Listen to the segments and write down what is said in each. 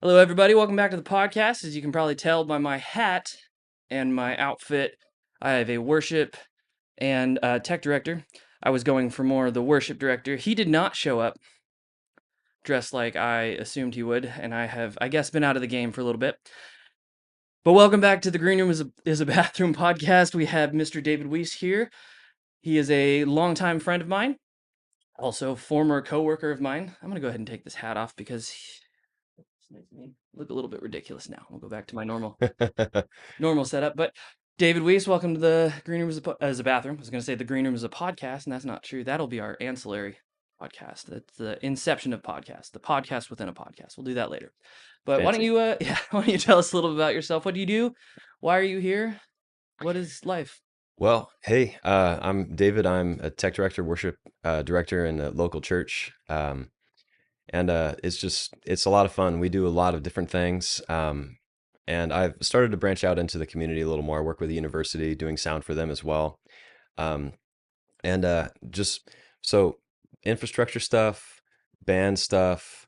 Hello, everybody. Welcome back to the podcast. As you can probably tell by my hat and my outfit, I have a worship and tech director. I was going for more of the worship director. He did not show up dressed like I assumed he would, and I have, I guess, been out of the game for a little bit. But welcome back to the Greenroom is a bathroom podcast. We have Mr. David Weese here. He is a longtime friend of mine, also former coworker of mine. I'm gonna go ahead and take this hat off because this makes me look a little bit ridiculous now. We'll go back to my normal setup. But David Weiss, welcome to the Green Room as a bathroom. I was going to say the Green Room is a podcast, and that's not true. That'll be our ancillary podcast. That's the inception of podcast, the podcast within a podcast. We'll do that later. But why don't Fancy. you, why don't you tell us a little bit about yourself? What do you do? Why are you here? What is life? Well, hey, I'm David. I'm a tech director, worship director in a local church. And it's a lot of fun. We do a lot of different things. And I've started to branch out into the community a little more. I work with the university doing sound for them as well. Um, and just so infrastructure stuff, band stuff,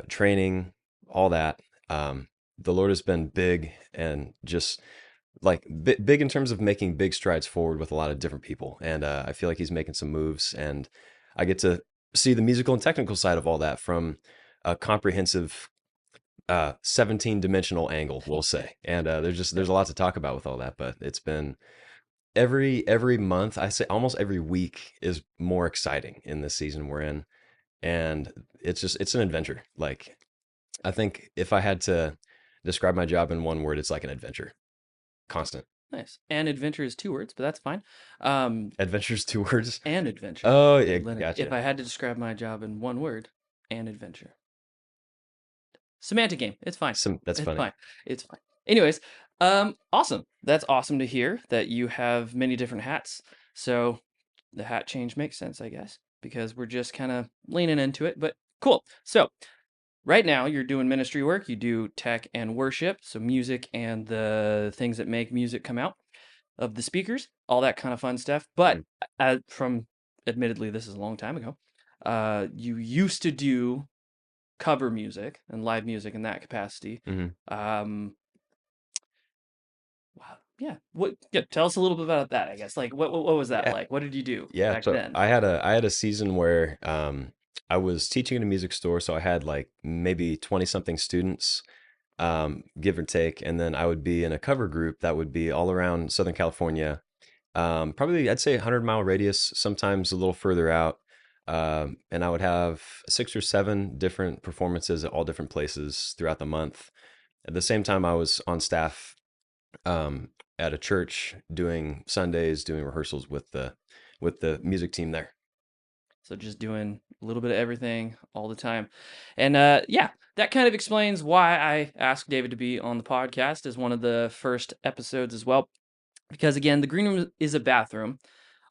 training, all that. The Lord has been big and just like big in terms of making big strides forward with a lot of different people. And I feel like he's making some moves, and I get to see the musical and technical side of all that from a comprehensive 17 dimensional angle, we'll say. And there's a lot to talk about with all that, but it's been every month, I say almost every week is more exciting in this season we're in. And it's an adventure. Like, I think if I had to describe my job in one word, it's like an adventure. Constant. Nice. And adventure is 2 words, but that's fine. Adventure's 2 words. And adventure. Oh, yeah, If gotcha. I had to describe my job in one word, and adventure. Semantic game. It's fine. That's It's funny. fine. It's fine. Anyways, awesome. That's awesome to hear that you have many different hats. So the hat change makes sense, I guess, because we're just kind of leaning into it. But cool. So right now you're doing ministry work. You do tech and worship, so music and the things that make music come out of the speakers, all that kind of fun stuff. But Mm. from admittedly, this is a long time ago. You used to do cover music and live music in that capacity. Mhm. Um, wow, yeah. Yeah, tell us a little bit about that, I guess. Like, what was that Yeah, like? What did you do yeah. back So then? I had a season where I was teaching in a music store, so I had like maybe 20 something students, give or take, and then I would be in a cover group that would be all around Southern California. Probably I'd say 100-mile radius, sometimes a little further out. And I would have 6 or 7 different performances at all different places throughout the month. At the same time, I was on staff at a church doing Sundays, doing rehearsals with the music team there. So just doing a little bit of everything all the time. And yeah, that kind of explains why I asked David to be on the podcast as one of the first episodes as well. Because again, the green room is a bathroom.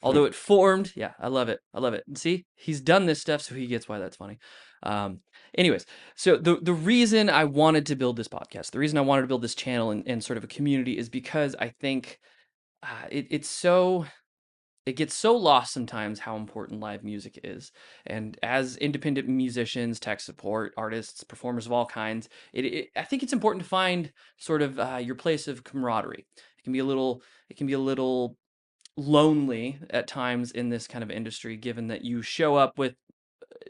Although it formed, yeah, I love it. I love it. And see, he's done this stuff, so he gets why that's funny. Um, anyways, so the reason I wanted to build this podcast, the reason I wanted to build this channel and sort of a community is because I think it gets so lost sometimes how important live music is. And as independent musicians, tech support, artists, performers of all kinds, I think it's important to find sort of your place of camaraderie. It can be a little lonely at times in this kind of industry, given that you show up with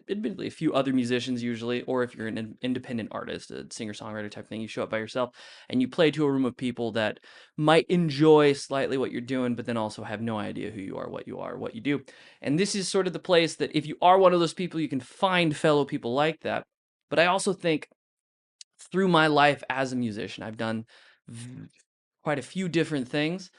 admittedly a few other musicians usually, or if you're an independent artist, a singer-songwriter type thing, you show up by yourself and you play to a room of people that might enjoy slightly what you're doing, but then also have no idea who you are, what you do. And this is sort of the place that if you are one of those people, you can find fellow people like that. But I also think through my life as a musician, I've done quite a few different things.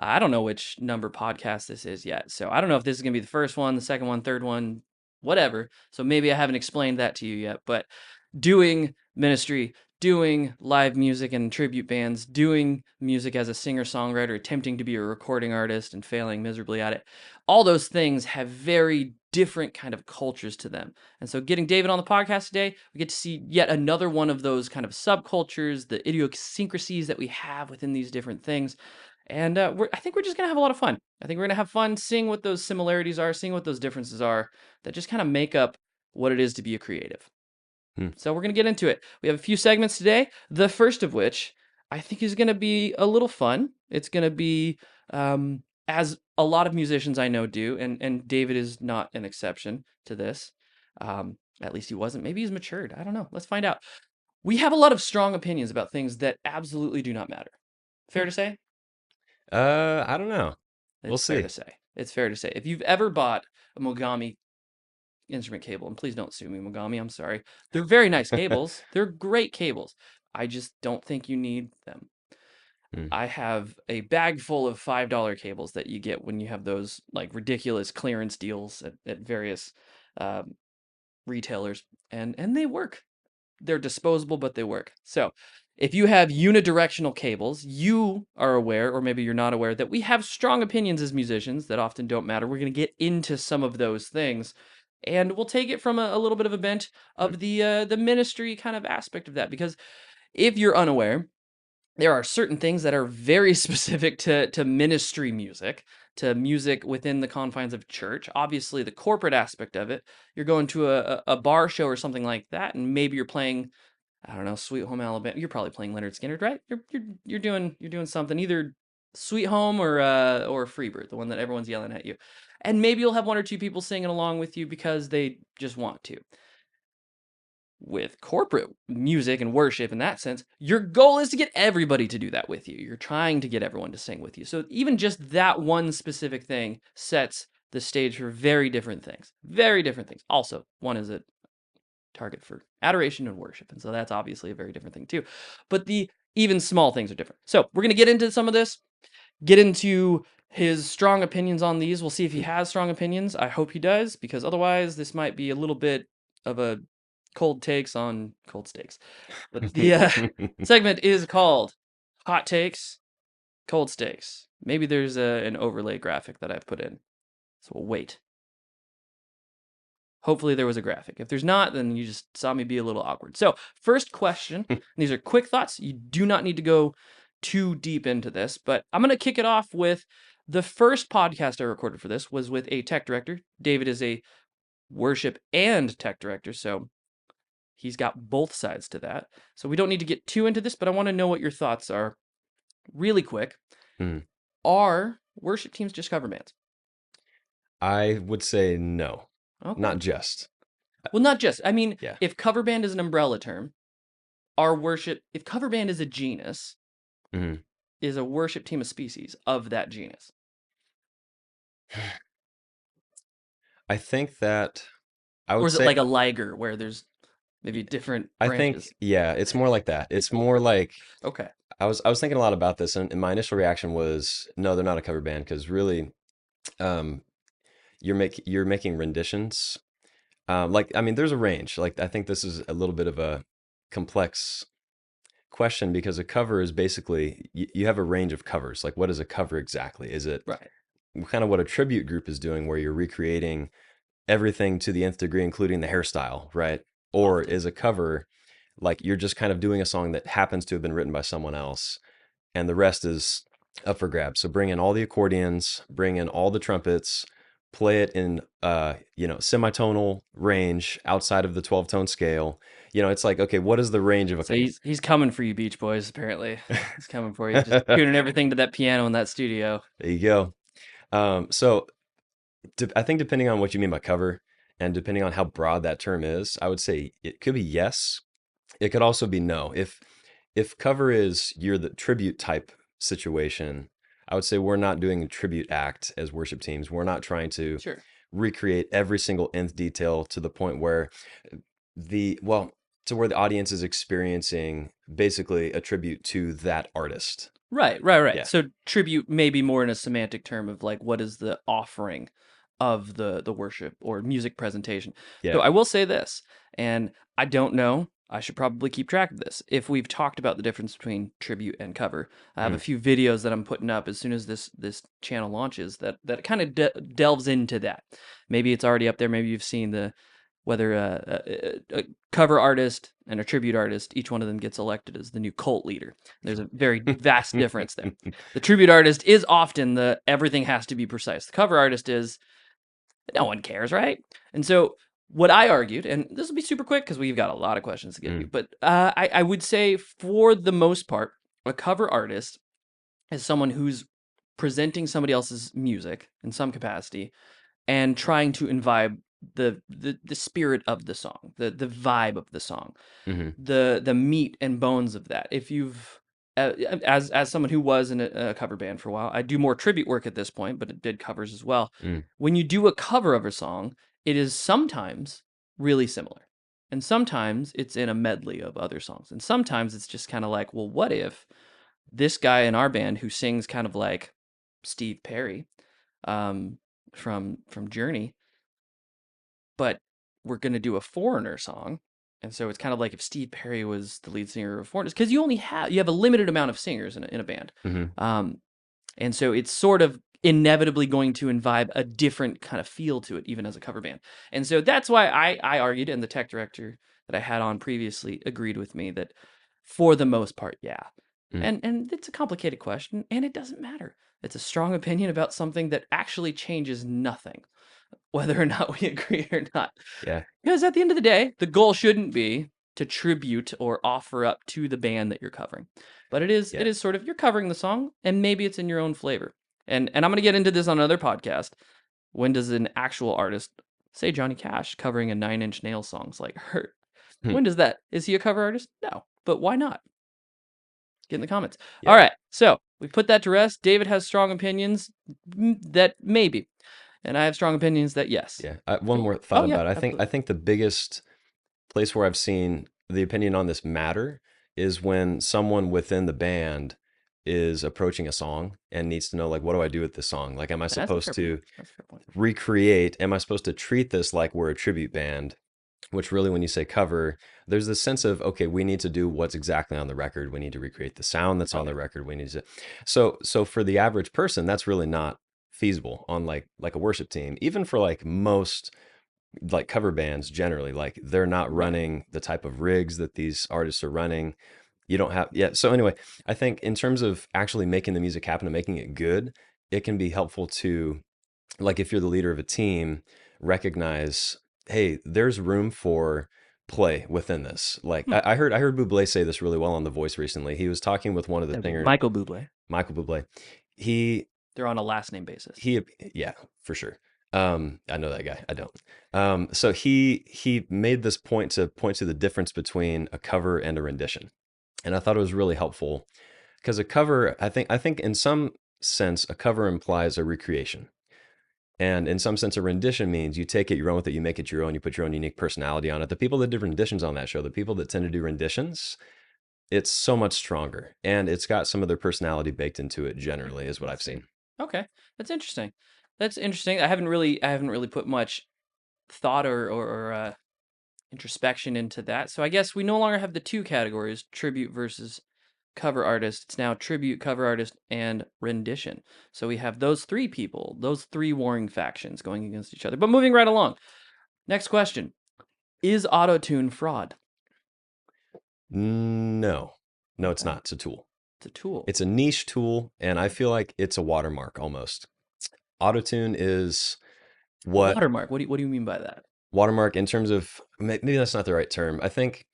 I don't know which number podcast this is yet. So I don't know if this is going to be the first one, the second one, third one, whatever. So maybe I haven't explained that to you yet, but doing ministry, doing live music and tribute bands, doing music as a singer-songwriter, attempting to be a recording artist and failing miserably at it. All those things have very different kind of cultures to them. And so getting David on the podcast today, we get to see yet another one of those kind of subcultures, the idiosyncrasies that we have within these different things. And I think we're just going to have a lot of fun. I think we're going to have fun seeing what those similarities are, seeing what those differences are that just kind of make up what it is to be a creative. Hmm. So we're going to get into it. We have a few segments today. The first of which I think is going to be a little fun. It's going to be, as a lot of musicians I know do, and David is not an exception to this. At least he wasn't. Maybe he's matured. I don't know. Let's find out. We have a lot of strong opinions about things that absolutely do not matter. Fair to say? I don't know. We'll It's fair to see. say. It's fair to say. If you've ever bought a Mogami instrument cable, and please don't sue me, Mogami, I'm sorry. They're very nice cables. They're great cables. I just don't think you need them. Hmm. I have a bag full of $5 cables that you get when you have those like ridiculous clearance deals at various um, retailers, and they work. They're disposable, but they work. So if you have unidirectional cables, you are aware, or maybe you're not aware, that we have strong opinions as musicians that often don't matter. We're going to get into some of those things, and we'll take it from a little bit of a bent of the ministry kind of aspect of that. Because if you're unaware, there are certain things that are very specific to ministry music, to music within the confines of church. Obviously, the corporate aspect of it, you're going to a bar show or something like that, and maybe you're playing, I don't know, Sweet Home Alabama. You're probably playing Leonard Skinner, right? You're doing something, either Sweet Home or Freebird, the one that everyone's yelling at you. And maybe you'll have one or two people singing along with you because they just want to. With corporate music and worship in that sense, your goal is to get everybody to do that with you. You're trying to get everyone to sing with you. So even just that one specific thing sets the stage for very different things. Very different things. Also, one is a target for adoration and worship. And so that's obviously a very different thing too. But the even small things are different. So we're going to get into some of this, get into his strong opinions on these. We'll see if he has strong opinions. I hope he does, because otherwise this might be a little bit of a cold takes on cold steaks. But the segment is called Hot Takes, Cold Steaks. Maybe there's an overlay graphic that I've put in. So we'll wait. Hopefully there was a graphic. If there's not, then you just saw me be a little awkward. So, first question. These are quick thoughts. You do not need to go too deep into this, but I'm going to kick it off with the first podcast I recorded for this was with a tech director. David is a worship and tech director, so he's got both sides to that. So we don't need to get too into this, but I want to know what your thoughts are really quick. Hmm. Are worship teams just cover bands? I would say no, Okay. not just. Well, not just. I mean, Yeah. if cover band is an umbrella term, if cover band is a genus, Mhm. is a worship team a species of that genus? I think that I Or would is it say like a liger where there's maybe different I think branches? yeah, it's more like that. It's more like Okay. I was thinking a lot about this, and my initial reaction was no, they're not a cover band because really, um, you're making renditions. Like I mean, there's a range. Like I think this is a little bit of a complex question because a cover is basically you have a range of covers. Like what is a cover exactly? Is it Right. kind of what a tribute group is doing, where you're recreating everything to the nth degree, including the hairstyle, right? Or Often. is a cover like you're just kind of doing a song that happens to have been written by someone else, and the rest is up for grabs. So bring in all the accordions, bring in all the trumpets, play it in semitonal range outside of the 12-tone scale. It's like, okay, what is the range of a So he's coming for you, Beach Boys, apparently. He's coming for you. Just there tuning everything to that piano in that studio. you go. So I think depending on what you mean by cover and depending on how broad that term is, I would say it could be yes. It could also be no. If cover is you're the tribute type situation, I would say we're not doing a tribute act as worship teams. We're not trying to Sure. recreate every single nth detail to the point where the well to where the audience is experiencing basically a tribute to that artist. Right. Yeah. So tribute may be more in a semantic term of like what is the offering of the worship or music presentation. So Yeah. I will say this, and I don't know. I should probably keep track of this. If we've talked about the difference between tribute and cover, I have a Mm. few videos that I'm putting up as soon as this channel launches that kind of delves into that. Maybe it's already up there. Maybe you've seen the whether a cover artist and a tribute artist, each one of them gets elected as the new cult leader. There's a very vast difference there. The tribute artist is often the everything has to be precise. The cover artist is no one cares, right? And so what I argued, and this will be super quick because we've got a lot of questions to get to, Mm, but I would say for the most part, a cover artist is someone who's presenting somebody else's music in some capacity and trying to imbibe the spirit of the song, the vibe of the song, hmm the meat and bones of that. If you've as someone who was in a cover band for a while, I do more tribute work at this point, but it did covers as well. mm, When you do a cover of a song, it is sometimes really similar. And sometimes it's in a medley of other songs. And sometimes it's just kind of like, well, what if this guy in our band who sings kind of like Steve Perry um, from Journey, but we're gonna do a Foreigner song, and so it's kind of like if Steve Perry was the lead singer of Foreigners, because you have a limited amount of singers in a band, hmm um, and so it's sort of inevitably going to imbibe a different kind of feel to it, even as a cover band. And so that's why I argued, and the tech director that I had on previously agreed with me that for the most part, yeah. mm, And it's a complicated question, and it doesn't matter. It's a strong opinion about something that actually changes nothing, whether or not we agree or not. yeah, Because at the end of the day, the goal shouldn't be to tribute or offer up to the band that you're covering. But it yeah. is sort of you're covering the song and maybe it's in your own flavor. And I'm going to get into this on another podcast. When does an actual artist, say Johnny Cash covering a 9 Inch Nails songs like Hurt? Hmm, When does that? Is he a cover artist? No. But why not? Get in the comments. All yeah, right. So, we put that to rest. David has strong opinions that maybe, and I have strong opinions that yes. yeah. One more Oh thought yeah, about it. I absolutely. think the biggest place where I've seen the opinion on this matter is when someone within the band is approaching a song and needs to know, like, what do I do with this song? Like, am I That's a fair supposed point. to That's a fair point. recreate? Am I supposed to treat this like we're a tribute band? Which really, when you say cover, there's this sense of, okay, we need to do what's exactly on the record. We need to recreate the sound that's Oh on the yeah. record. We need to. So for the average person, that's really not feasible on like a worship team. Even for like most like cover bands generally, like they're not Right. running the type of rigs that these artists are running. You don't have, yeah. So anyway, I think in terms of actually making the music happen and making it good, it can be helpful to, like, if you're the leader of a team, recognize, hey, there's room for play within this. Like Hmm. I heard Bublé say this really well on The Voice recently. He was talking with one of the That'd be singers, Michael Bublé. Michael Bublé. He They're on a last name basis. he yeah, for sure. I know that guy. I don't. So he made this point to the difference between a cover and a rendition, and I thought it was really helpful because a cover, I think in some sense, a cover implies a recreation. And in some sense, a rendition means you take it, you run with it, you make it your own, you put your own unique personality on it. The people that did renditions on that show, the people that tend to do renditions, it's so much stronger. And it's got some of their personality baked into it, generally, is what I I've see. seen. Okay, that's interesting. That's interesting. I haven't really put much thought or introspection into that. So I guess we no longer have the two categories: tribute versus cover artist. It's now tribute, cover artist, and rendition. So we have those three people, those three warring factions going against each other. But moving right along. Next question: is autotune fraud? No, no, it's Okay, not. It's a tool. it's a tool. It's a niche tool, and I feel like it's a watermark almost. Autotune is A what watermark. What do you mean by that? watermark in terms of maybe that's not the right term. I think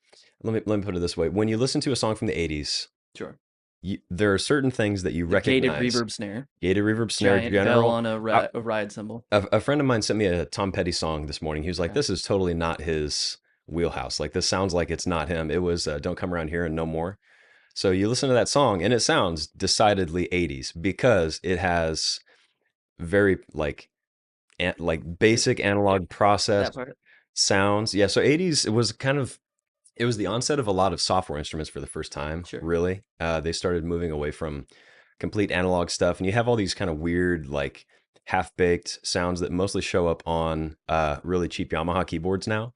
let me put it this way. When you listen to a song from the 80s, Sure. there are certain things that you The gated recognize. reverb snare, Gated reverb snare giant bell general. on I, a ride cymbal. a friend of mine sent me a Tom Petty song this morning. He was like, Okay. "This is totally not his wheelhouse. Like this sounds like it's not him. It was Don't Come Around Here and No More." So you listen to that song and it sounds decidedly 80s because it has very like It, basic it, analog process that part. sounds. Yeah, so 80s it was kind of it was the onset of a lot of software instruments for the first time, Sure. really. They started moving away from complete analog stuff, and you have all these kind of weird, like half-baked sounds that mostly show up on really cheap Yamaha keyboards now.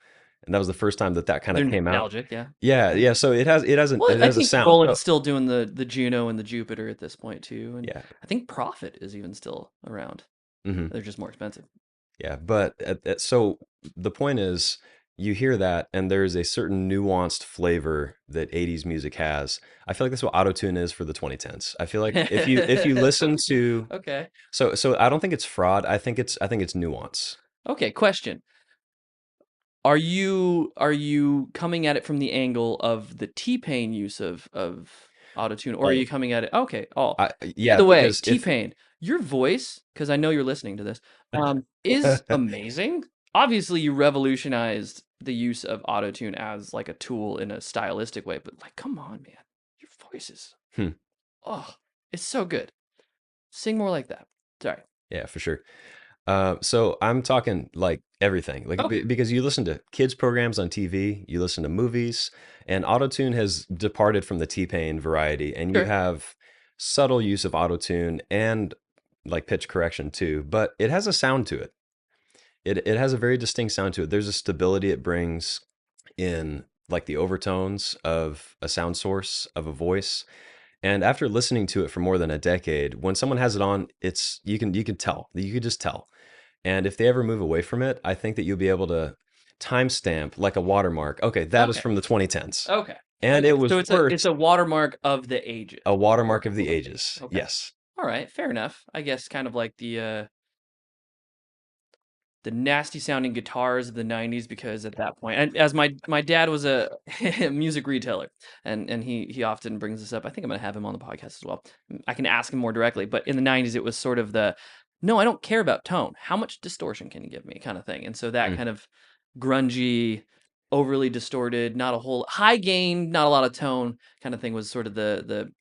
And that was the first time that that kind of They're came out. nostalgic, yeah. Yeah, Okay. yeah. So Well, it I has a think sound. So Roland's still doing the Juno and the Jupiter at this point too, and yeah, I think Prophet is even still around. hmm They're just more expensive. yeah. But so the point is, you hear that, and there's a certain nuanced flavor that 80s music has. I feel like that's what autotune is for the 2010s. I feel like if you listen to Okay. so I don't think it's fraud. I think it's nuance. Okay, question. Are you coming at it from the angle of the T-Pain use of autotune, or are you Oh, coming at it? Okay. Oh, by yeah, the way, because if T-Pain, your voice, because I know you're listening to this, is amazing. Obviously, you revolutionized the use of autotune as like a tool in a stylistic way, but like, come on, man, your voice is Hmm, oh, it's so good. Sing more like that. Sorry. yeah, for sure. So I'm talking like everything, like Okay. because you listen to kids programs on TV, you listen to movies, and autotune has departed from the T-Pain variety, and you Sure. have subtle use of autotune and like pitch correction too, but it has a sound to it. It has a very distinct sound to it. There's a stability it brings in like the overtones of a sound source of a voice. And after listening to it for more than a decade, when someone has it on, it's you can tell. You could just tell. And if they ever move away from it, I think that you'll be able to timestamp like a watermark. Okay, that is Okay. from the 2010s. Okay. And Okay. it was So it's worse, a watermark of the ages. a watermark Or of the ages. okay. Yes. All right, fair enough. I guess kind of like the nasty sounding guitars of the 90s, because at that point, and as my dad was a music retailer, and he often brings this up. I think I'm going to have him on the podcast as well. I can ask him more directly, but in the 90s it was sort of the no, I don't care about tone. How much distortion can you give me kind of thing. And so that Mm. kind of grungy, overly distorted, not a whole high gain, not a lot of tone kind of thing was sort of the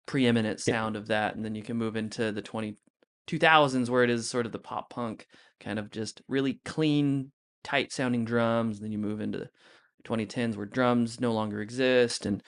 preeminent Yeah. sound of that. And then you can move into the 2000s where it is sort of the pop punk kind of just really clean, tight sounding drums. Then you move into the 2010s where drums no longer exist, and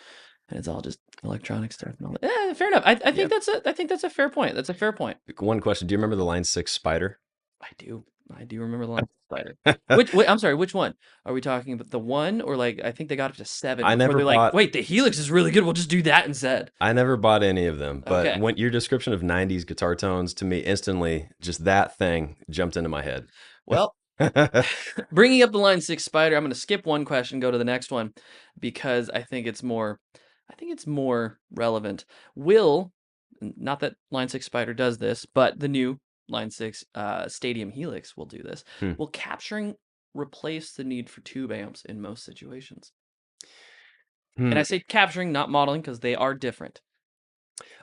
it's all just electronic stuff and all that. Fair enough. Yeah. I think that's a fair point. That's a fair point. One question. Do you remember the Line 6 Spider? I do. I do remember the line spider. Which wait, I'm sorry, which one? Are we talking about the one, or like I think they got up to 7 I before never they're like, bought wait, the Helix is really good. We'll just do that instead. I never bought any of them, but Okay. when your description of 90s guitar tones to me instantly just that thing jumped into my head. Well, bringing up the line 6 spider, I'm going to skip one question, go to the next one, because I think it's more relevant. Will, not that line 6 spider does this, but the new line 6 stadium helix will do this. Hmm. Will capturing replace the need for tube amps in most situations? And Hmm. I say capturing, not modeling, because they are different.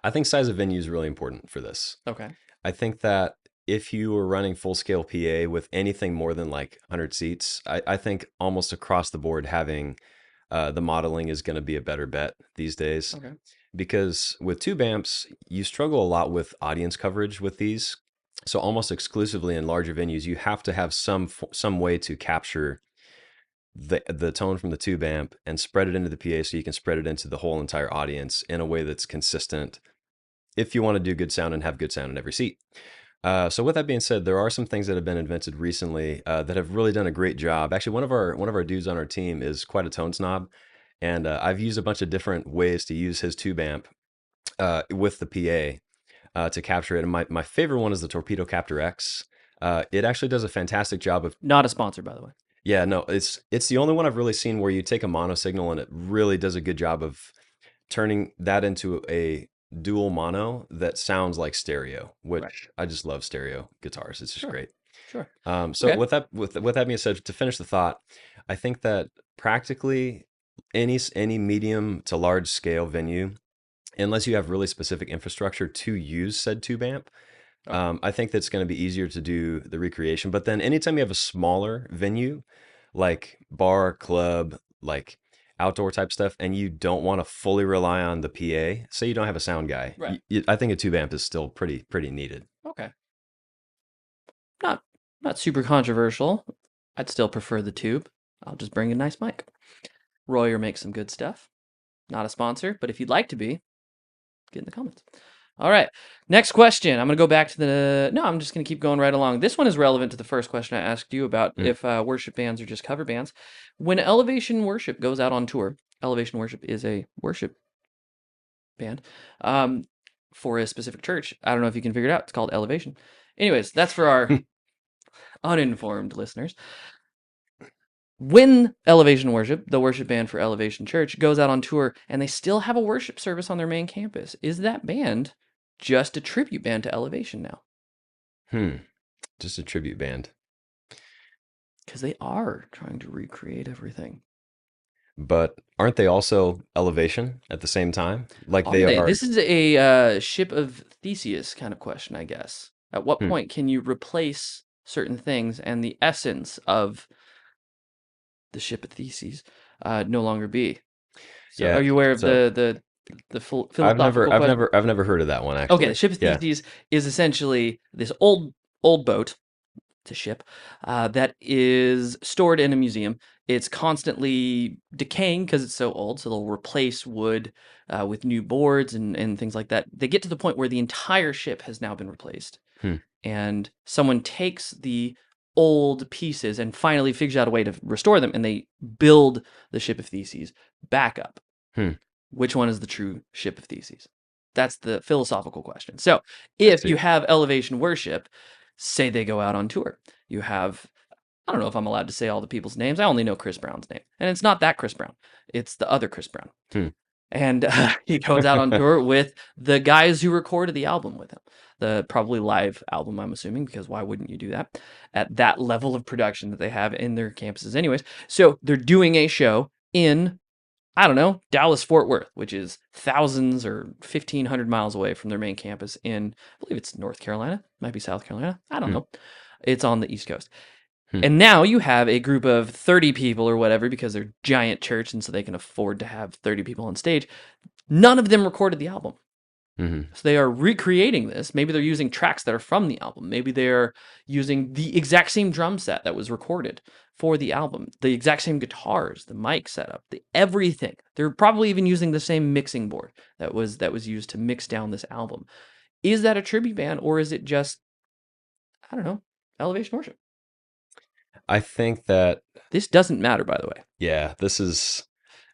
I think size of venue is really important for this. Okay. I think that if you were running full scale PA with anything more than like 100 seats, I think almost across the board having the modeling is going to be a better bet these days. Okay. Because with tube amps, you struggle a lot with audience coverage with these. So almost exclusively in larger venues, you have to have some way to capture the tone from the tube amp and spread it into the PA so you can spread it into the whole entire audience in a way that's consistent if you want to do good sound and have good sound in every seat. So with that being said, there are some things that have been invented recently that have really done a great job. Actually, one of our dudes on our team is quite a tone snob, and I've used a bunch of different ways to use his tube amp with the PA to capture it. And my favorite one is the Torpedo Captor X. It actually does a fantastic job of Not a sponsor, by the way. yeah, no, it's the only one I've really seen where you take a mono signal and it really does a good job of turning that into a dual mono that sounds like stereo, Right. which I just love stereo guitars. It's just Sure. great. Sure. So Okay. with that being said, to finish the thought, I think that practically any medium to large scale venue, unless you have really specific infrastructure to use said tube amp, Okay. I think that's going to be easier to do the recreation. But then anytime you have a smaller venue, like bar, club, like outdoor type stuff, and you don't want to fully rely on the PA, say you don't have a sound guy, Right. I think a tube amp is still pretty needed. Okay. Not not super controversial. I'd still prefer the tube. I'll just bring a nice mic. Royer makes some good stuff. Not a sponsor, but if you'd like to be, get in the comments. All right. Next question. I'm going to go back to the. No, I'm just going to keep going right along. This one is relevant to the first question I asked you about Mm. if worship bands are just cover bands. When Elevation Worship goes out on tour, Elevation Worship is a worship band um, for a specific church. I don't know if you can figure it out. It's called Elevation. Anyways, that's for our uninformed listeners. When Elevation Worship, the worship band for Elevation Church, goes out on tour and they still have a worship service on their main campus, is that band just a tribute band to Elevation now? Hmm. Just a tribute band. because they are trying to recreate everything. But aren't they also elevation at the same time? Like Are they they? are. This is a ship of Theseus kind of question, I guess. At what Hmm. point can you replace certain things and the essence of the ship of Theseus no longer be? So, Yeah. are you aware of So the philosophical question? I've never heard of that one Okay, the actually. ship of Yeah. Theseus is essentially this old boat. It's a ship that is stored in a museum. It's constantly decaying because it's so old, so they'll replace wood with new boards and things like that. They get to the point where the entire ship has now been replaced, Hmm. and someone takes the old pieces and finally figures out a way to restore them, and they build the ship of Theseus back up. Hmm. Which one is the true ship of Theseus? That's the philosophical question. So, I if you see. have elevation worship, say they go out on tour, you have, I don't know if I'm allowed to say all the people's names. I only know Chris Brown's name. And it's not that Chris Brown, it's the other Chris Brown. Hmm. And he goes out on tour with the guys who recorded the album with him. The probably live album, I'm assuming, because why wouldn't you do that at that level of production that they have in their campuses, anyways? So they're doing a show in, I don't know, Dallas Fort Worth, which is thousands or 1,500 miles away from their main campus in, I believe it's North Carolina, might be South Carolina. I don't Hmm. know. It's on the East Coast. Hmm. And now you have a group of 30 people or whatever because they're giant church and so they can afford to have 30 people on stage. None of them recorded the album. Hmm. So they are recreating this. Maybe they're using tracks that are from the album. Maybe they're using the exact same drum set that was recorded for the album, the exact same guitars, the mic setup, the everything. They're probably even using the same mixing board that was used to mix down this album. Is that a tribute band or is it just, I don't know, elevation worship? I think that This doesn't matter, by the way, yeah, this is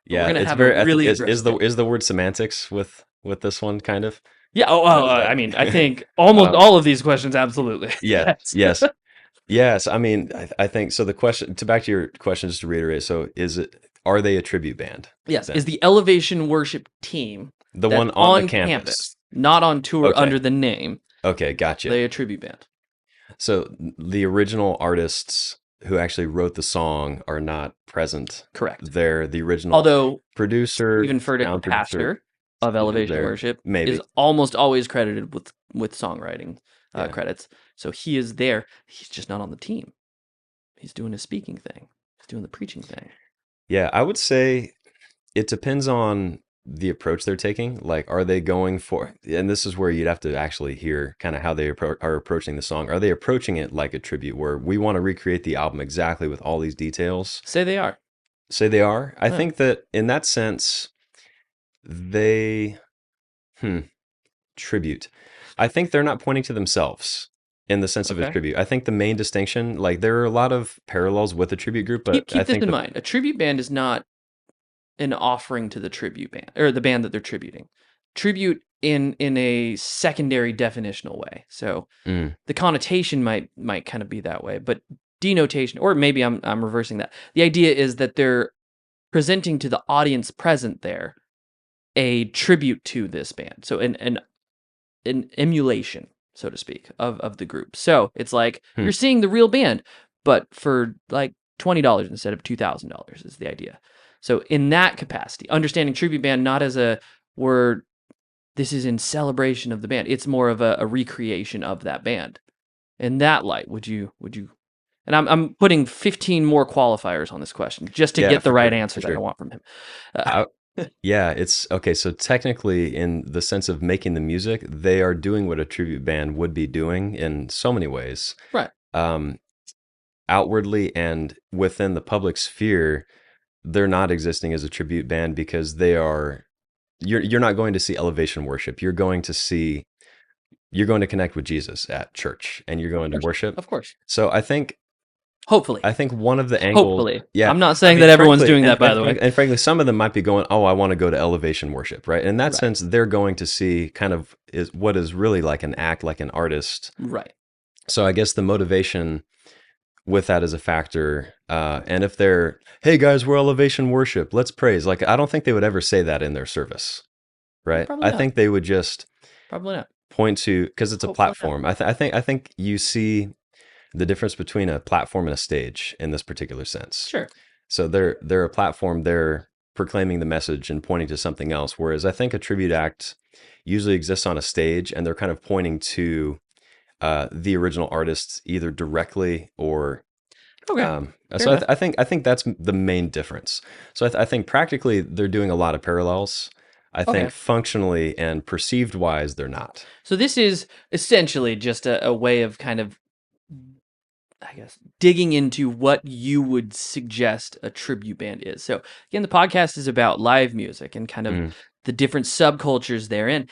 but we're yeah, gonna it's have a very really is aggressive the answer. word semantics with this one kind of? Yeah. Oh, How well, does I mean, I that think almost um all of these questions, absolutely. yeah, Yes. yes. Yes, I mean I think so the question to back to your question just to reiterate, so is it are they a tribute band Yes, then? is the elevation worship team The that's one on the on campus. campus, not on tour Okay. under the name, Okay, are gotcha. they a tribute band? So the original artists who actually wrote the song are not present. Correct. They're the original Although producer, Stephen Furtick, the sound producer pastor of is Elevation there. Worship, is Maybe. almost always credited with songwriting Yeah. credits. So he is there. He's just not on the team. He's doing his speaking thing. He's doing the preaching thing. Yeah, I would say it depends on the approach they're taking. Like, are they going for, and this is where you'd have to actually hear kind of how they are approaching the song. Are they approaching it like a tribute where we want to recreate the album exactly with all these details? Say they are. Say they are. I Yeah. think that in that sense, they, hmm, tribute. I think they're not pointing to themselves in the sense of a Okay. tribute. I think the main distinction, like there are a lot of parallels with the tribute group, but I Keep this think in that, mind. A tribute band is not an offering to the tribute band or the band that they're tributing. Tribute in a secondary definitional way. So mm, the connotation might kind of be that way, but denotation, or maybe I'm reversing that. The idea is that they're presenting to the audience present there a tribute to this band. So an emulation, so to speak, of the group. So it's like hmm, you're seeing the real band, but for like $20 instead of $2,000 is the idea. So in that capacity, understanding tribute band not as a we're this is in celebration of the band. It's more of a recreation of that band. In that light, would you? And I'm putting 15 more qualifiers on this question just to yeah, get the for right sure, answer for that I sure. want from him. Uh, I, yeah, it's okay. So technically, in the sense of making the music, they are doing what a tribute band would be doing in so many ways. right. Um, Outwardly and within the public sphere, they're not existing as a tribute band because they are. You're not going to see elevation worship. You're going to connect with Jesus at church, and you're Of going to course. worship. Of course. So Hopefully. I think one of the angles, Hopefully. yeah, I'm not I saying mean, that everyone's frankly, doing that, by the way. and frankly, some of them might be going, "Oh, I want to go to elevation worship," right? In that Right. sense, they're going to see kind of is what is really like an act, like an artist. Right. So I guess the motivation with that is a factor. And if they're, "Hey guys, we're elevation worship, let's praise," like I don't think they would ever say that in their service, right? Probably I not. think they would just Probably not. point to because it's a Hopefully not. platform. I think you see the difference between a platform and a stage in this particular sense. Sure. So they're a platform, they're proclaiming the message and pointing to something else. Whereas I think a tribute act usually exists on a stage and they're kind of pointing to the original artists either directly or Okay. Fair so enough. I think that's the main difference. So I think practically they're doing a lot of parallels. I think Okay. functionally and perceived wise, they're not. So this is essentially just a way of kind of, I guess, digging into what you would suggest a tribute band is. So again, the podcast is about live music and kind of Mm, the different subcultures therein.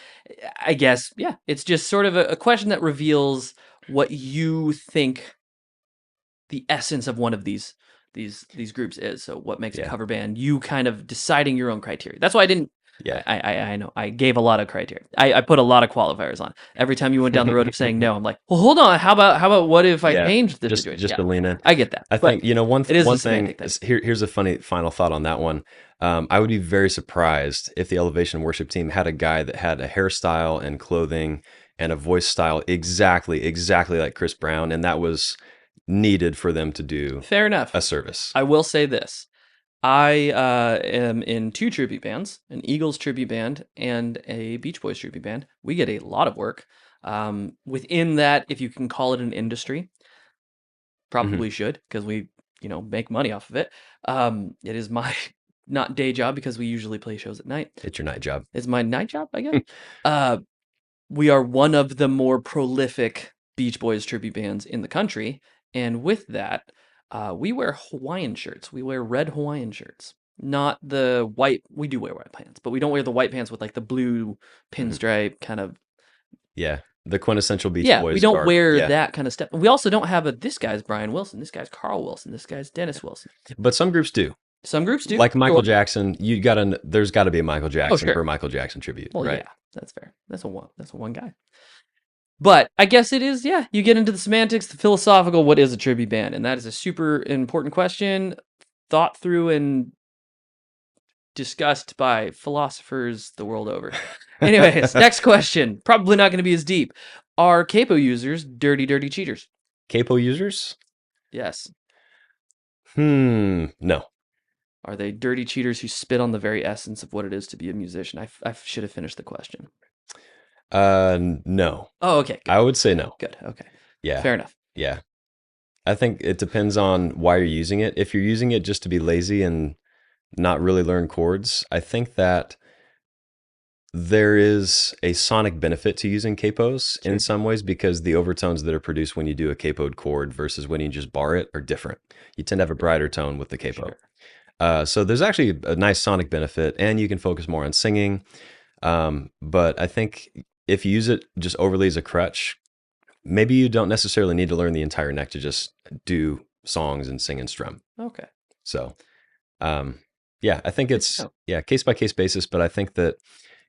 I guess, yeah, it's just sort of a question that reveals what you think the essence of one of these groups is. So what makes a yeah, cover band? You kind of deciding your own criteria. That's why I didn't. yeah. I know I gave a lot of criteria. I put a lot of qualifiers on. Every time you went down the road of saying no, I'm like, well, hold on. How about what if I Yeah, changed the situation? just Yeah, to lean in. I get that, I but think one it is a one thing semantic thing. is here's a funny final thought on that one. I would be very surprised if the Elevation Worship team had a guy that had a hairstyle and clothing and a voice style exactly like Chris Brown, and that was needed for them to do Fair enough. a service. I will say this. I am in two tribute bands, an Eagles tribute band and a Beach Boys tribute band. We get a lot of work. Within that, if you can call it an industry, Hmm. probably should because we, make money off of it. It is my not day job because we usually play shows at night. It's your night job. It's my night job, I guess. Uh, we are one of the more prolific Beach Boys tribute bands in the country, and with that, we wear Hawaiian shirts. We wear red Hawaiian shirts, not the white. We do wear white pants, but we don't wear the white pants with like the blue Hmm. pinstripe kind of. Yeah, the quintessential Beach Yeah, we Boys don't garb. wear Yeah, that kind of stuff. We also don't have a this guy's Brian Wilson, this guy's Carl Wilson, this guy's Dennis Wilson. but some groups do. Some groups do, Like Michael sure. Jackson, there's got to be a Michael Oh, Jackson for sure. a Michael Jackson tribute, Well, right? yeah, that's fair. That's a one guy. But I guess it is, yeah, you get into the semantics, the philosophical, what is a tribute band? And that is a super important question, thought through and discussed by philosophers the world over. Anyways, next question. Probably not going to be as deep. Are capo users dirty, dirty cheaters? Capo users? Yes. No. Are they dirty cheaters who spit on the very essence of what it is to be a musician? I should have finished the question. No. Oh, okay. Good. I would say no. Good. Okay. Yeah. Fair enough. Yeah. I think it depends on why you're using it. If you're using it just to be lazy and not really learn chords, I think that there is a sonic benefit to using capos in Sure. some ways because the overtones that are produced when you do a capoed chord versus when you just bar it are different. You tend to have a brighter tone with the capo. Sure. So there's actually a nice sonic benefit, and you can focus more on singing. But I think if you use it just overly as a crutch, maybe you don't necessarily need to learn the entire neck to just do songs and sing and strum. Okay. So, yeah, I think Good to it's know. case by case basis, but I think that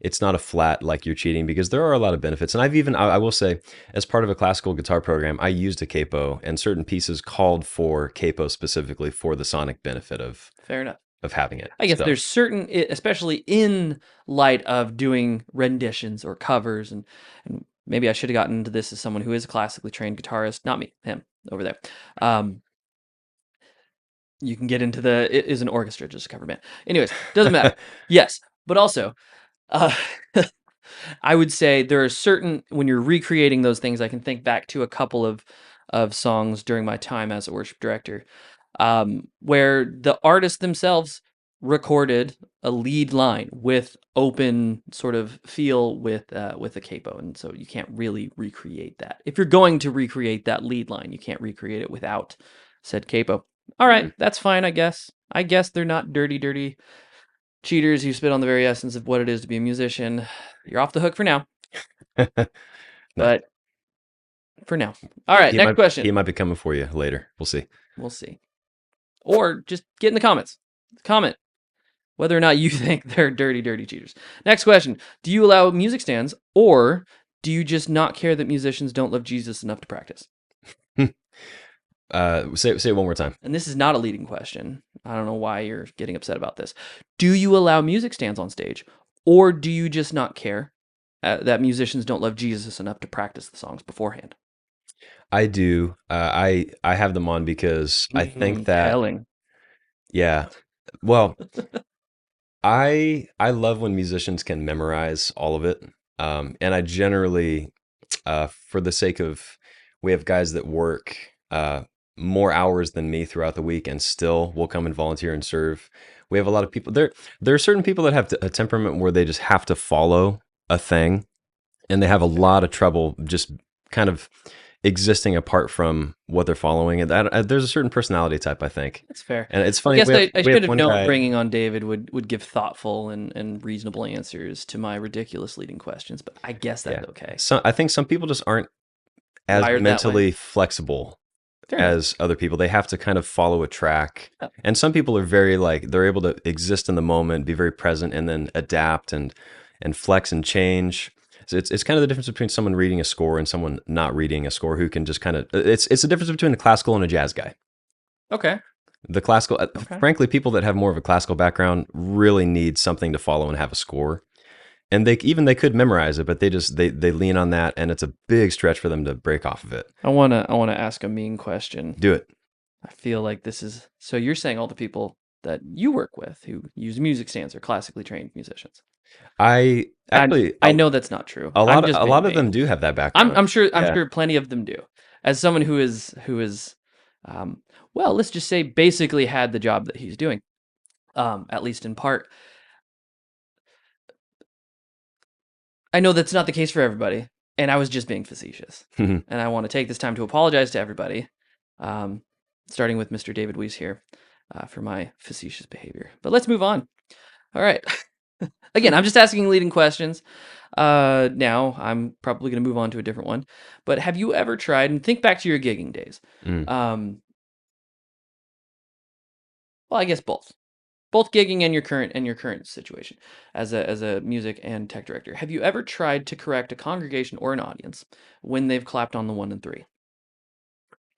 it's not a flat like you're cheating because there are a lot of benefits. And I will say, as part of a classical guitar program, I used a capo, and certain pieces called for capo specifically for the sonic benefit Fair enough. of having it. I guess So, there's certain, especially in light of doing renditions or covers, and maybe I should have gotten into this as someone who is a classically trained guitarist, not me, him over there. You can get into it is an orchestra, just a cover band. Anyways, doesn't matter. Yes, but also, uh, I would say there are certain when you're recreating those things. I can think back to a couple of songs during my time as a worship director, where the artists themselves recorded a lead line with open sort of feel with a capo, and so you can't really recreate that. If you're going to recreate that lead line, you can't recreate it without said capo. All right, that's fine, I guess. I guess they're not dirty, dirty cheaters who spit on the very essence of what it is to be a musician. You're off the hook for now, no, but for now. All right, next he question. might be coming for you later. We'll see. We'll see. Or just get in the comments. Comment whether or not you think they're dirty, dirty cheaters. Next question. Do you allow music stands or do you just not care that musicians don't love Jesus enough to practice? Say it one more time. And this is not a leading question. I don't know why you're getting upset about this. Do you allow music stands on stage or do you just not care that musicians don't love Jesus enough to practice the songs beforehand? I do. I have them on because I think that Telling. yeah. Well, I love when musicians can memorize all of it. And I generally, for the sake of, we have guys that work more hours than me throughout the week and still will come and volunteer and serve. We have a lot of people there. There are certain people that have a temperament where they just have to follow a thing, and they have a lot of trouble just kind of existing apart from what they're following. And there's a certain personality type, I think. That's fair. And it's I funny. guess We have I we have should have one known guy. bringing on David would give thoughtful and reasonable answers to my ridiculous leading questions, but I guess Yeah. that's okay. So I think some people just aren't as Wired that way. mentally flexible Fair enough. as other people. They have to kind of follow a track. Oh, And some people are very like they're able to exist in the moment, be very present, and then adapt and flex and change. So it's kind of the difference between someone reading a score and someone not reading a score who can just kind of it's the difference between a classical and a jazz guy. okay. The classical, Okay. frankly, people that have more of a classical background really need something to follow and have a score. And they could memorize it, but they lean on that, and it's a big stretch for them to break off of it. I wanna ask a mean question. Do it. I feel like this is so you're saying all the people that you work with who use music stands are classically trained musicians. I And actually I know that's not true. a I'm lot of just a being lot of vain. them do have that I'm background. I'm sure I'm Yeah. sure plenty of them do. As someone who is well, let's just say basically had the job that he's doing, at least in part. I know that's not the case for everybody, and I was just being facetious. And I want to take this time to apologize to everybody, um, starting with Mr. David Weese here, for my facetious behavior. But let's move on. All right. Again, I'm just asking leading questions. Now I'm probably going to move on to a different one. But have you ever tried and think back to your gigging days? Mm. Um, well, I guess both gigging and your current situation as a music and tech director. Have you ever tried to correct a congregation or an audience when they've clapped on the 1 and 3?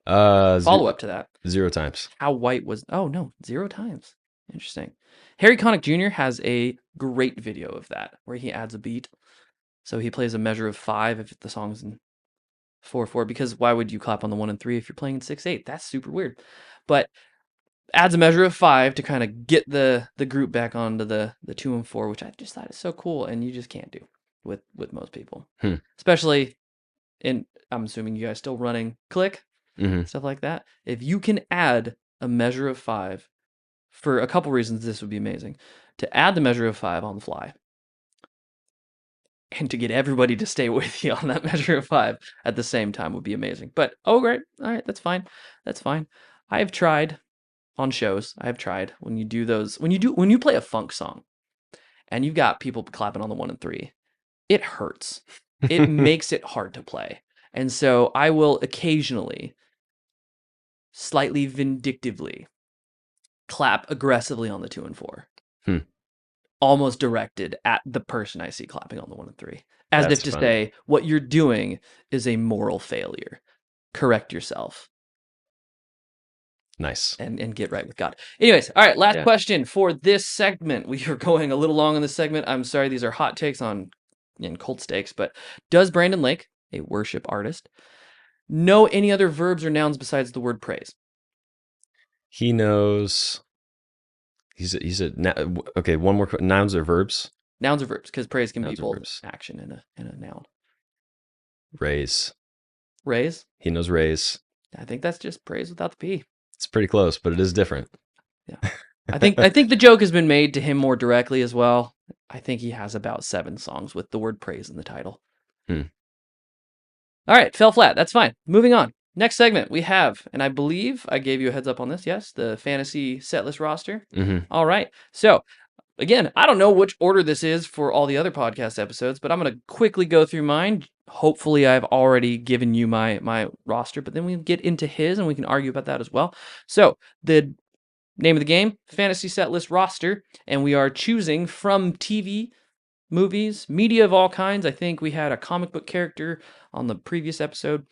Follow Zero, up to that. 0 times. How white was Oh no, 0 times. Interesting. Harry Connick Jr. has a great video of that where he adds a beat. So he plays a measure of 5 if the song's in 4/4, because why would you clap on the 1 and 3 if you're playing in 6/8? That's super weird. But adds a measure of 5 to kind of get the group back onto the 2 and 4, which I just thought is so cool, and you just can't do with most people. Hmm. Especially in I'm assuming you guys still running click, Hmm. stuff like that. If you can add a measure of 5, for a couple reasons this would be amazing. To add the measure of 5 on the fly, and to get everybody to stay with you on that measure of 5 at the same time would be amazing. But oh great. All right, that's fine. That's fine. I've tried on shows. I've tried when you do those when you play a funk song and you've got people clapping on the 1 and 3. It hurts. It makes it hard to play. And so I will occasionally slightly vindictively clap aggressively on the 2 and 4. Hmm. Almost directed at the person I see clapping on the 1 and 3. As if That's to funny. say, what you're doing is a moral failure. Correct yourself Nice. and get right with God. Anyways, all right, last Yeah. question for this segment. We are going a little long in this segment. I'm sorry, these are hot takes on cold steaks, but does Brandon Lake, a worship artist, know any other verbs or nouns besides the word praise? He knows. Okay. One more. Nouns or verbs? Nouns or verbs, because praise can be Nouns or both verbs. action and a noun. Raise. Raise? He knows raise. I think that's just praise without the P. It's pretty close, but it is different. Yeah. I think the joke has been made to him more directly as well. I think he has about 7 songs with the word praise in the title. Hmm. All right, fell flat. That's fine. Moving on. Next segment we have, and I believe I gave you a heads up on this, yes, the Fantasy Setlist Roster. Mm-hmm. All right. So, again, I don't know which order this is for all the other podcast episodes, but I'm going to quickly go through mine. Hopefully, I've already given you my roster, but then we get into his and we can argue about that as well. So, the name of the game, Fantasy Setlist Roster, and we are choosing from TV, movies, media of all kinds. I think we had a comic book character on the previous episode.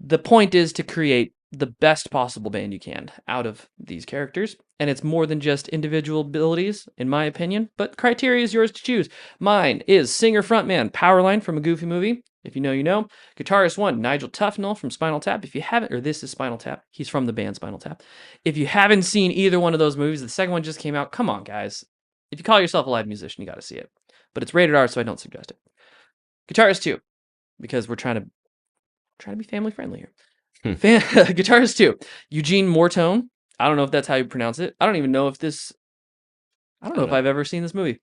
The point is to create the best possible band you can out of these characters, and it's more than just individual abilities, in my opinion, but criteria is yours to choose. Mine is singer frontman Powerline from a Goofy movie, If you know, you know. Guitarist 1, Nigel Tufnell from Spinal Tap. If you haven't, or this is Spinal Tap. He's from the band Spinal Tap. If you haven't seen either one of those movies, the second one just came out. Come on, guys. If you call yourself a live musician, you got to see it. But it's rated R, so I don't suggest it. Guitarist 2, because we're trying to be family friendly here. Guitarist 2, Eugene Mortone. I don't know if that's how you pronounce it. I don't know if I've ever seen this movie.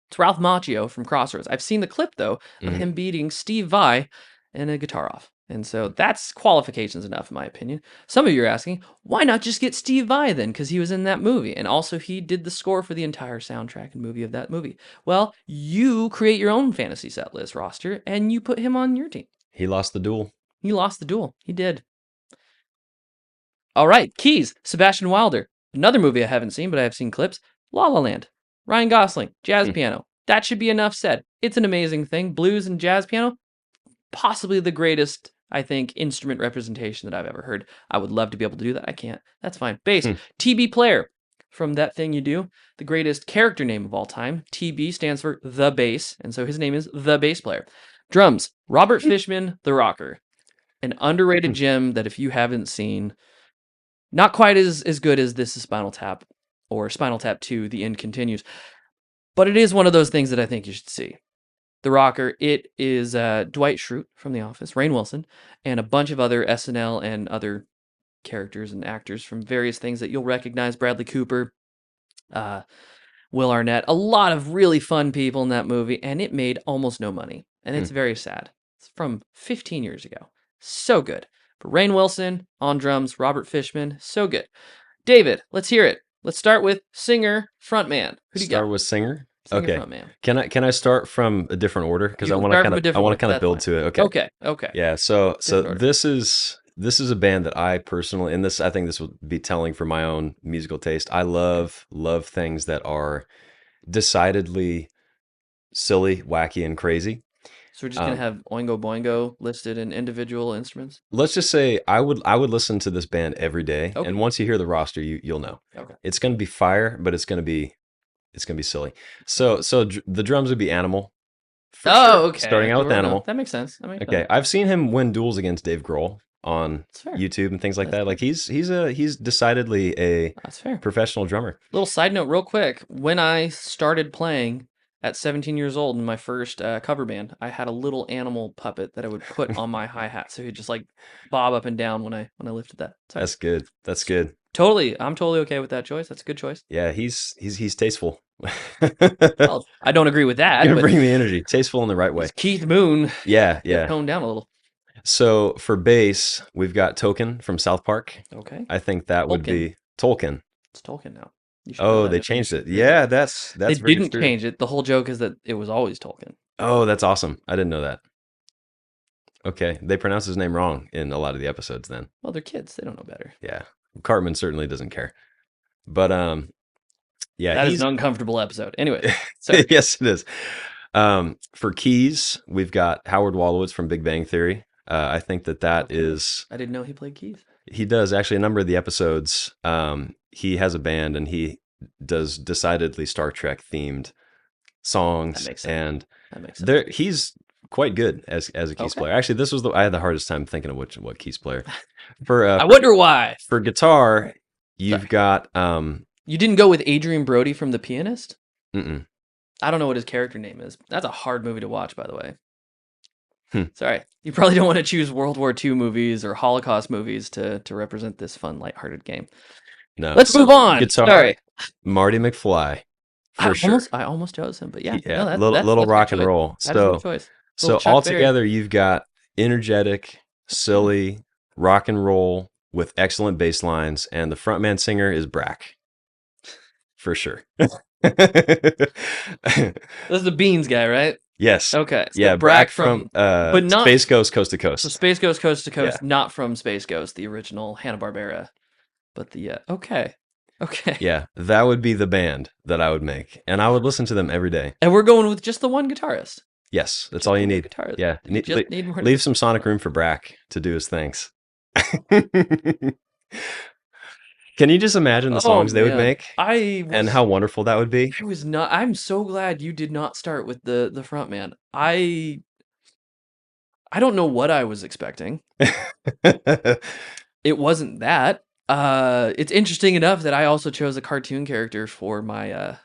It's Ralph Macchio from Crossroads. I've seen the clip, though, of him beating Steve Vai in a guitar off. And so that's qualifications enough, in my opinion. Some of you are asking, why not just get Steve Vai then? Because he was in that movie. And also, he did the score for the entire soundtrack and movie of that movie. Well, you create your own fantasy set list roster, and you put him on your team. He lost the duel. He lost the duel. He did. All right, keys. Sebastian Wilder. Another movie I haven't seen, but I have seen clips. La La Land. Ryan Gosling, jazz piano. That should be enough said. It's an amazing thing. Blues and jazz piano, possibly the greatest, I think, instrument representation that I've ever heard. I would love to be able to do that. I can't. That's fine. Bass. TB Player from That Thing You Do, the greatest character name of all time. TB stands for The Bass, and so his name is The Bass Player. Drums. Robert Fishman, The Rocker. An underrated gem that if you haven't seen, not quite as good as This is Spinal Tap or Spinal Tap 2, The End Continues. But it is one of those things that I think you should see. The Rocker, it is Dwight Schrute from The Office, Rainn Wilson, and a bunch of other SNL and other characters and actors from various things that you'll recognize. Bradley Cooper, Will Arnett, a lot of really fun people in that movie, and it made almost no money. And it's very sad. It's from 15 years ago. So good. But Rainn Wilson on drums, Robert Fishman, so good. David, let's hear it. Let's start with singer, frontman. Who do you got? Start with singer. Singer, Okay. frontman. Can I start from a different order because I want to kind of build to it. Okay. Okay. Yeah. So order. this is a band that I personally, and I think this will be telling for my own musical taste. I love things that are decidedly silly, wacky, and crazy. So we're just gonna have Oingo Boingo listed in individual instruments. Let's just say I would listen to this band every day, and once you hear the roster, you'll know. Okay. It's going to be fire, but it's going to be silly. So the drums would be Animal. Oh, okay. Starting out with Animal. That makes sense. Okay, I've seen him win duels against Dave Grohl on YouTube and things like that. Like he's decidedly a professional drummer. Little side note, real quick. When I started playing at 17 years old in my first cover band, I had a little animal puppet that I would put on my hi-hat, so he'd just like bob up and down when I lifted that. Sorry. That's good. That's good. I'm totally okay with that choice. That's a good choice. Yeah, he's tasteful. Well, I don't agree with that. You're gonna bring the energy, tasteful in the right way. Keith Moon. Yeah. Toned down a little. So for bass, we've got Tolkien from South Park. Okay. I think that would be Tolkien. It's Tolkien now. Oh, they changed it. Yeah, that's they didn't change it. The whole joke is that it was always Tolkien. Oh, that's awesome. I didn't know that. Okay, they pronounce his name wrong in a lot of the episodes then. Well, they're kids. They don't know better. Yeah. Cartman certainly doesn't care. But yeah, that is an uncomfortable episode. Anyway, sorry. Yes, it is. For keys, we've got Howard Wolowitz from Big Bang Theory. I think that is. I didn't know he played keys. He does actually. A number of the episodes, he has a band and he does decidedly Star Trek themed songs. That makes sense. That makes sense. He's quite good as a keys player. Actually, this was I had the hardest time thinking of what keys player. For I wonder why. For guitar, you've got. You didn't go with Adrian Brody from The Pianist? Mm-mm. I don't know what his character name is. That's a hard movie to watch, by the way. Sorry. You probably don't want to choose World War II movies or Holocaust movies to represent this fun, lighthearted game. No. Let's move on. Guitar, sorry. Marty McFly. Sure. I almost chose him, but yeah. No, little rock and roll. So altogether, you've got energetic, silly, rock and roll with excellent bass lines, and the frontman singer is Brack. For sure. This is the Beans guy, right? Yes. Okay. So yeah, Brack from but not Space Ghost Coast to Coast. So Space Ghost Coast to Coast, not from Space Ghost, the original Hanna-Barbera, but the okay. Yeah, that would be the band that I would make, and I would listen to them every day. And we're going with just the one guitarist. Yes, that's all you need. Guitarist. Yeah, need more. Leave some sonic room for Brack to do his things. Can you just imagine the songs they would make? And how wonderful that would be? I'm so glad you did not start with the front man. I I don't know what I was expecting. It wasn't that. It's interesting enough that I also chose a cartoon character for my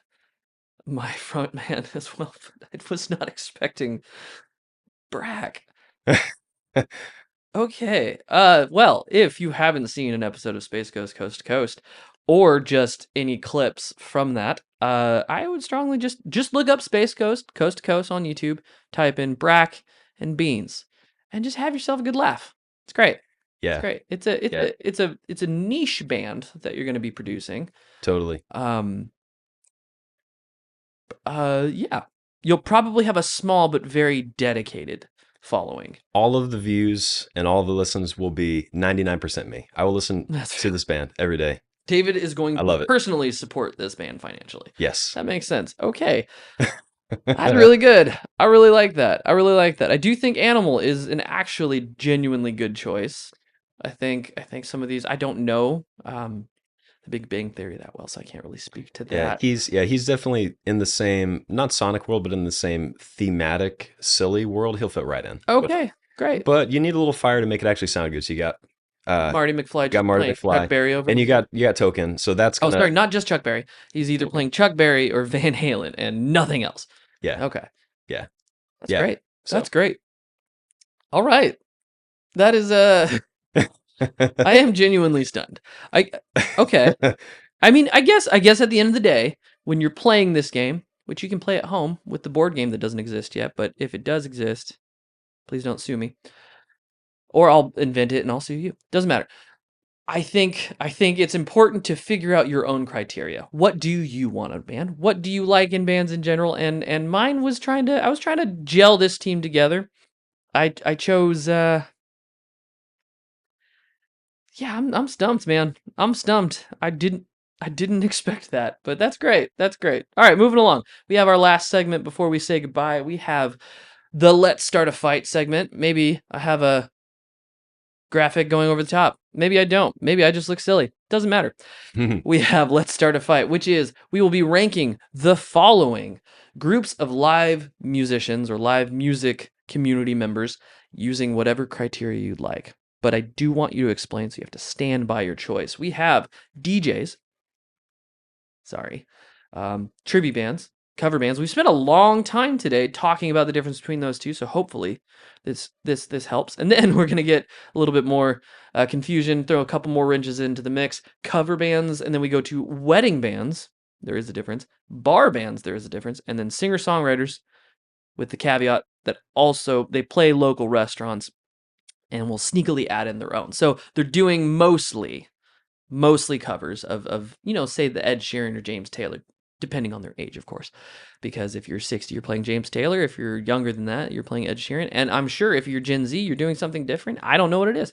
front man as well. But I was not expecting Brack. Okay. Well, if you haven't seen an episode of Space Ghost Coast to Coast, or just any clips from that, I would strongly just look up Space Ghost Coast to Coast on YouTube, type in Brack and Beans, and just have yourself a good laugh. It's great. It's Yeah, great. It's a yeah, it's a niche band that you're going to be producing. totally. Um. Yeah. You'll probably have a small but very dedicated following. All of the views and all of the listens will be 99% me. I will listen That's to this band every day. David is going I to love it. personally support this band financially. Yes. That makes sense. Okay. That's really good. I really like that. I really like that. I do think Animal is an actually genuinely good choice. I think some of these I don't know the Big Bang Theory that well, so I can't really speak to that. He's definitely in the same, not Sonic world, but in the same thematic silly world. He'll fit right in. Okay, great. But you need a little fire to make it actually sound good. So uh Marty McFly you got just Marty playing Chuck McFly Berry over and here. you got Token. So that's Oh, gonna sorry, not just Chuck Berry. He's either playing Chuck Berry or Van Halen and nothing else. yeah, Okay. yeah, That's yeah. great. So That's great. All right. That is I am genuinely stunned. I okay. I mean, I guess at the end of the day, when you're playing this game, which you can play at home with the board game that doesn't exist yet, but if it does exist, please don't sue me. Or I'll invent it and I'll sue you. Doesn't matter. I think it's important to figure out your own criteria. What do you want in a band? What do you like in bands in general? And mine was I was trying to gel this team together. I chose yeah, I'm stumped, man. I'm stumped. I didn't expect that, but that's great. That's great. All right, moving along. We have our last segment before we say goodbye. We have the Let's Start a Fight segment. Maybe I have a graphic going over the top. Maybe I don't. Maybe I just look silly. Doesn't matter. We have Let's Start a Fight, which is we will be ranking the following groups of live musicians or live music community members using whatever criteria you'd like. But I do want you to explain, so you have to stand by your choice. We have DJs, sorry, tribute bands, cover bands. We've spent a long time today talking about the difference between those two, so hopefully this helps. And then we're gonna get a little bit more confusion, throw a couple more wrenches into the mix. Cover bands, and then we go to wedding bands. There is a difference. Bar bands, there is a difference, and then singer songwriters, with the caveat that also they play local restaurants and will sneakily add in their own. So they're doing mostly covers of say the Ed Sheeran or James Taylor, depending on their age, of course. Because if you're 60, you're playing James Taylor. If you're younger than that, you're playing Ed Sheeran. And I'm sure if you're Gen Z, you're doing something different. I don't know what it is.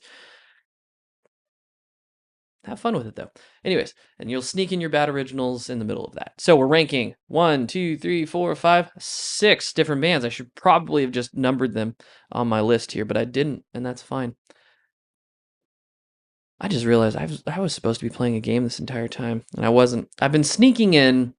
Have fun with it though. Anyways, and you'll sneak in your bad originals in the middle of that. So we're ranking 1, 2, 3, 4, 5, 6 different bands. I should probably have just numbered them on my list here, but I didn't, and that's fine. I just realized I was supposed to be playing a game this entire time, and I wasn't. I've been sneaking in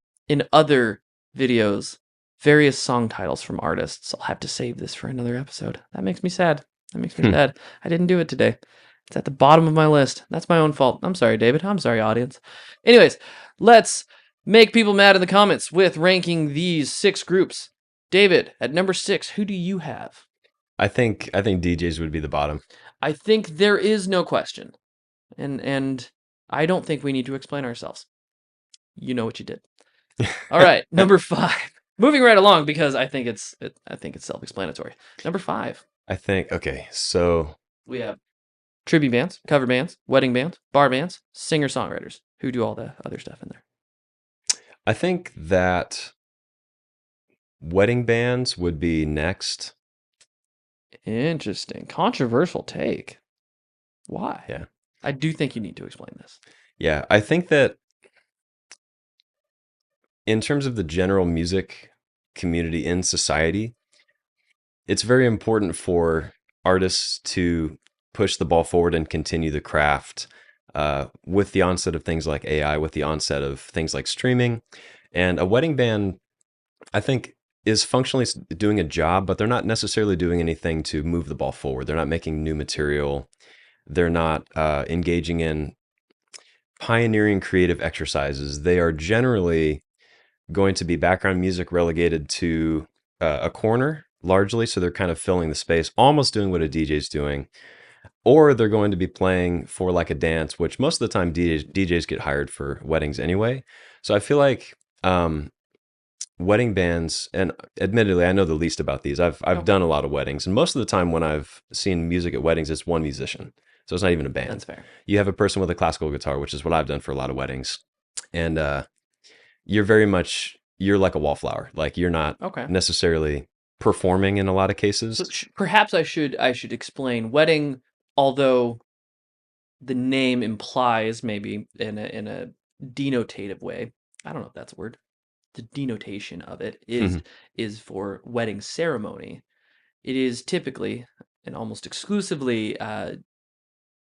other videos various song titles from artists. I'll have to save this for another episode. That makes me sad. That makes me sad. I didn't do it today. It's at the bottom of my list. That's my own fault. I'm sorry, David. I'm sorry, audience. Anyways, let's make people mad in the comments with ranking these 6 groups. David, at number 6, who do you have? I think DJs would be the bottom. I think there is no question. And I don't think we need to explain ourselves. You know what you did. All right, number 5. Moving right along because I think it's self-explanatory. Number 5. Okay, so We have tribute bands, cover bands, wedding bands, bar bands, singer-songwriters who do all the other stuff in there. I think that wedding bands would be next. Interesting. Controversial take. Why? Yeah. I do think you need to explain this. Yeah, I think that in terms of the general music community in society, it's very important for artists to push the ball forward and continue the craft with the onset of things like AI, with the onset of things like streaming. And a wedding band, I think is functionally doing a job, but they're not necessarily doing anything to move the ball forward. They're not making new material. They're not engaging in pioneering creative exercises. They are generally going to be background music relegated to a corner largely. So they're kind of filling the space, almost doing what a DJ's doing. Or they're going to be playing for like a dance, which most of the time DJs get hired for weddings anyway. So I feel like wedding bands, and admittedly, I know the least about these. I've Okay, done a lot of weddings, and most of the time when I've seen music at weddings, it's one musician, so it's not even a that's band. fair. You have a person with a classical guitar, which is what I've done for a lot of weddings, and you're very much you're like a wallflower. Like you're not Okay. necessarily performing in a lot of So cases. perhaps I should explain wedding, although the name implies maybe in a denotative way. I don't know if that's a word. The denotation of it is for wedding ceremony. It is typically and almost exclusively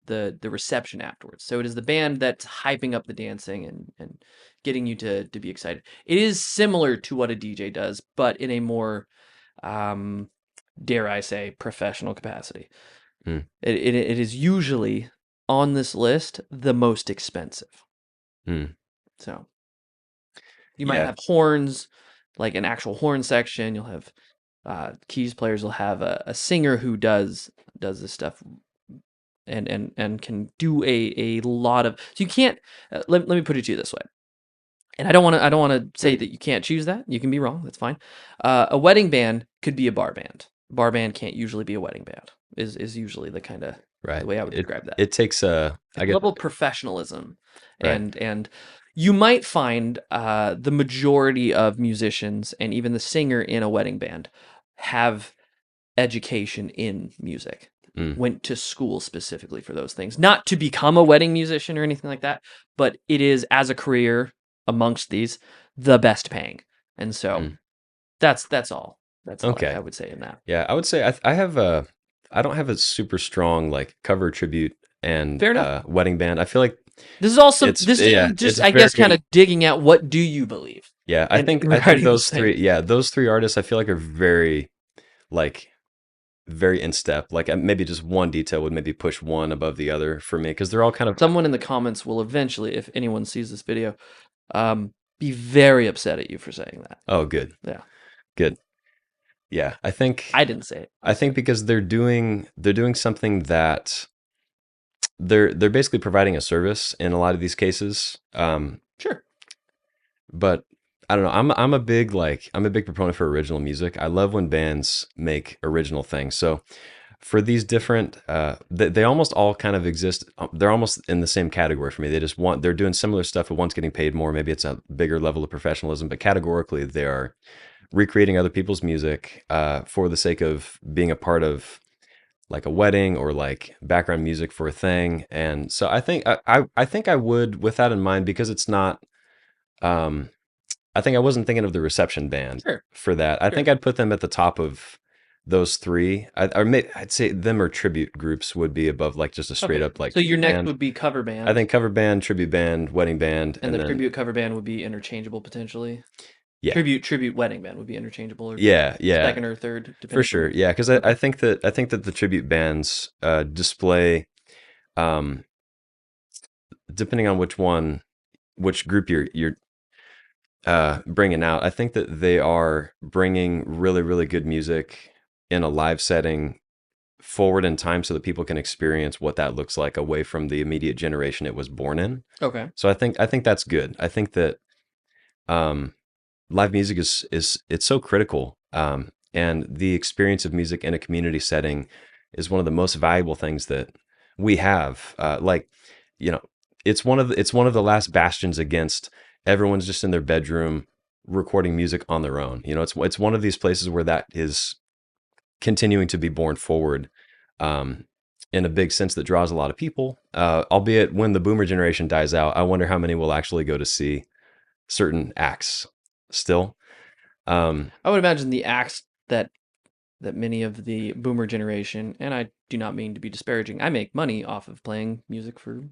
the reception afterwards. So it is the band that's hyping up the dancing and getting you to be excited. It is similar to what a DJ does, but in a more um, dare I say professional capacity. Mm, It is usually on this list the most expensive. mm. So you might Yeah, have horns, like an actual horn section. You'll have keys players. Will have a singer who does this stuff and can do a lot of. So you can't. Let me put it to you this way. And I don't want to say that you can't choose that. You can be wrong. That's fine. A wedding band could be a bar band. A bar band can't usually be a wedding band. Is usually the kind of the right. way I would It describe that. it takes I It's a guess level of professionalism, right. and you might find the majority of musicians and even the singer in a wedding band have education in music, Mm, went to school specifically for those things, not to become a wedding musician or anything like that, but it is as a career amongst these the best paying, and so mm. that's all I Okay. would say in that. Yeah, I would say I have a I don't have a super strong like cover tribute and Fair enough. wedding band. I feel like This is also it's this is yeah, just it's I guess kind of very digging at what do you believe yeah. in I think regarding those things. those three artists I feel like are very like very in step. Like maybe just one detail would maybe push one above the other for me because they're all kind of Someone in the comments will eventually, if anyone sees this video, be very upset at you for saying that. oh good Yeah, good yeah. I didn't say it. I I said think it. because they're doing something that they're basically providing a service in a lot of these cases. Sure. But I don't know. I'm a big I'm a big proponent for original music. I love when bands make original things. So for these different, they almost all kind of exist. They're almost in the same category for me. They're doing similar stuff, but one's getting paid more. Maybe it's a bigger level of professionalism, but categorically they are recreating other people's music for the sake of being a part of like a wedding or like background music for a thing. And so I think I would, with that in mind, because it's not. Um, I think I wasn't thinking of the reception band Sure. for that. I Sure. think I'd put them at the top of those three. I'd say them or tribute groups would be above like just a straight Okay. up like So your tribute next band. would be cover I band, think cover band, tribute band, wedding band, and and the then tribute cover band would be interchangeable potentially. yeah, Tribute wedding band would be interchangeable or yeah, second or third, for depending sure. on. Yeah, because Okay. I think that the tribute bands display, um, depending on which group you're bringing out. I think that they are bringing really good music in a live setting forward in time so that people can experience what that looks like away from the immediate generation it was born in. Okay. So I think that's good. I think that um, live music is it's so critical, and the experience of music in a community setting is one of the most valuable things that we have. You know, it's one of the last bastions against everyone's just in their bedroom recording music on their own. You know, it's one of these places where that is continuing to be borne forward um, in a big sense that draws a lot of people. Albeit when the boomer generation dies out, I wonder how many will actually go to see certain acts still. Um, I would imagine the acts that many of the boomer generation, and I do not mean to be disparaging. I make money off of playing music for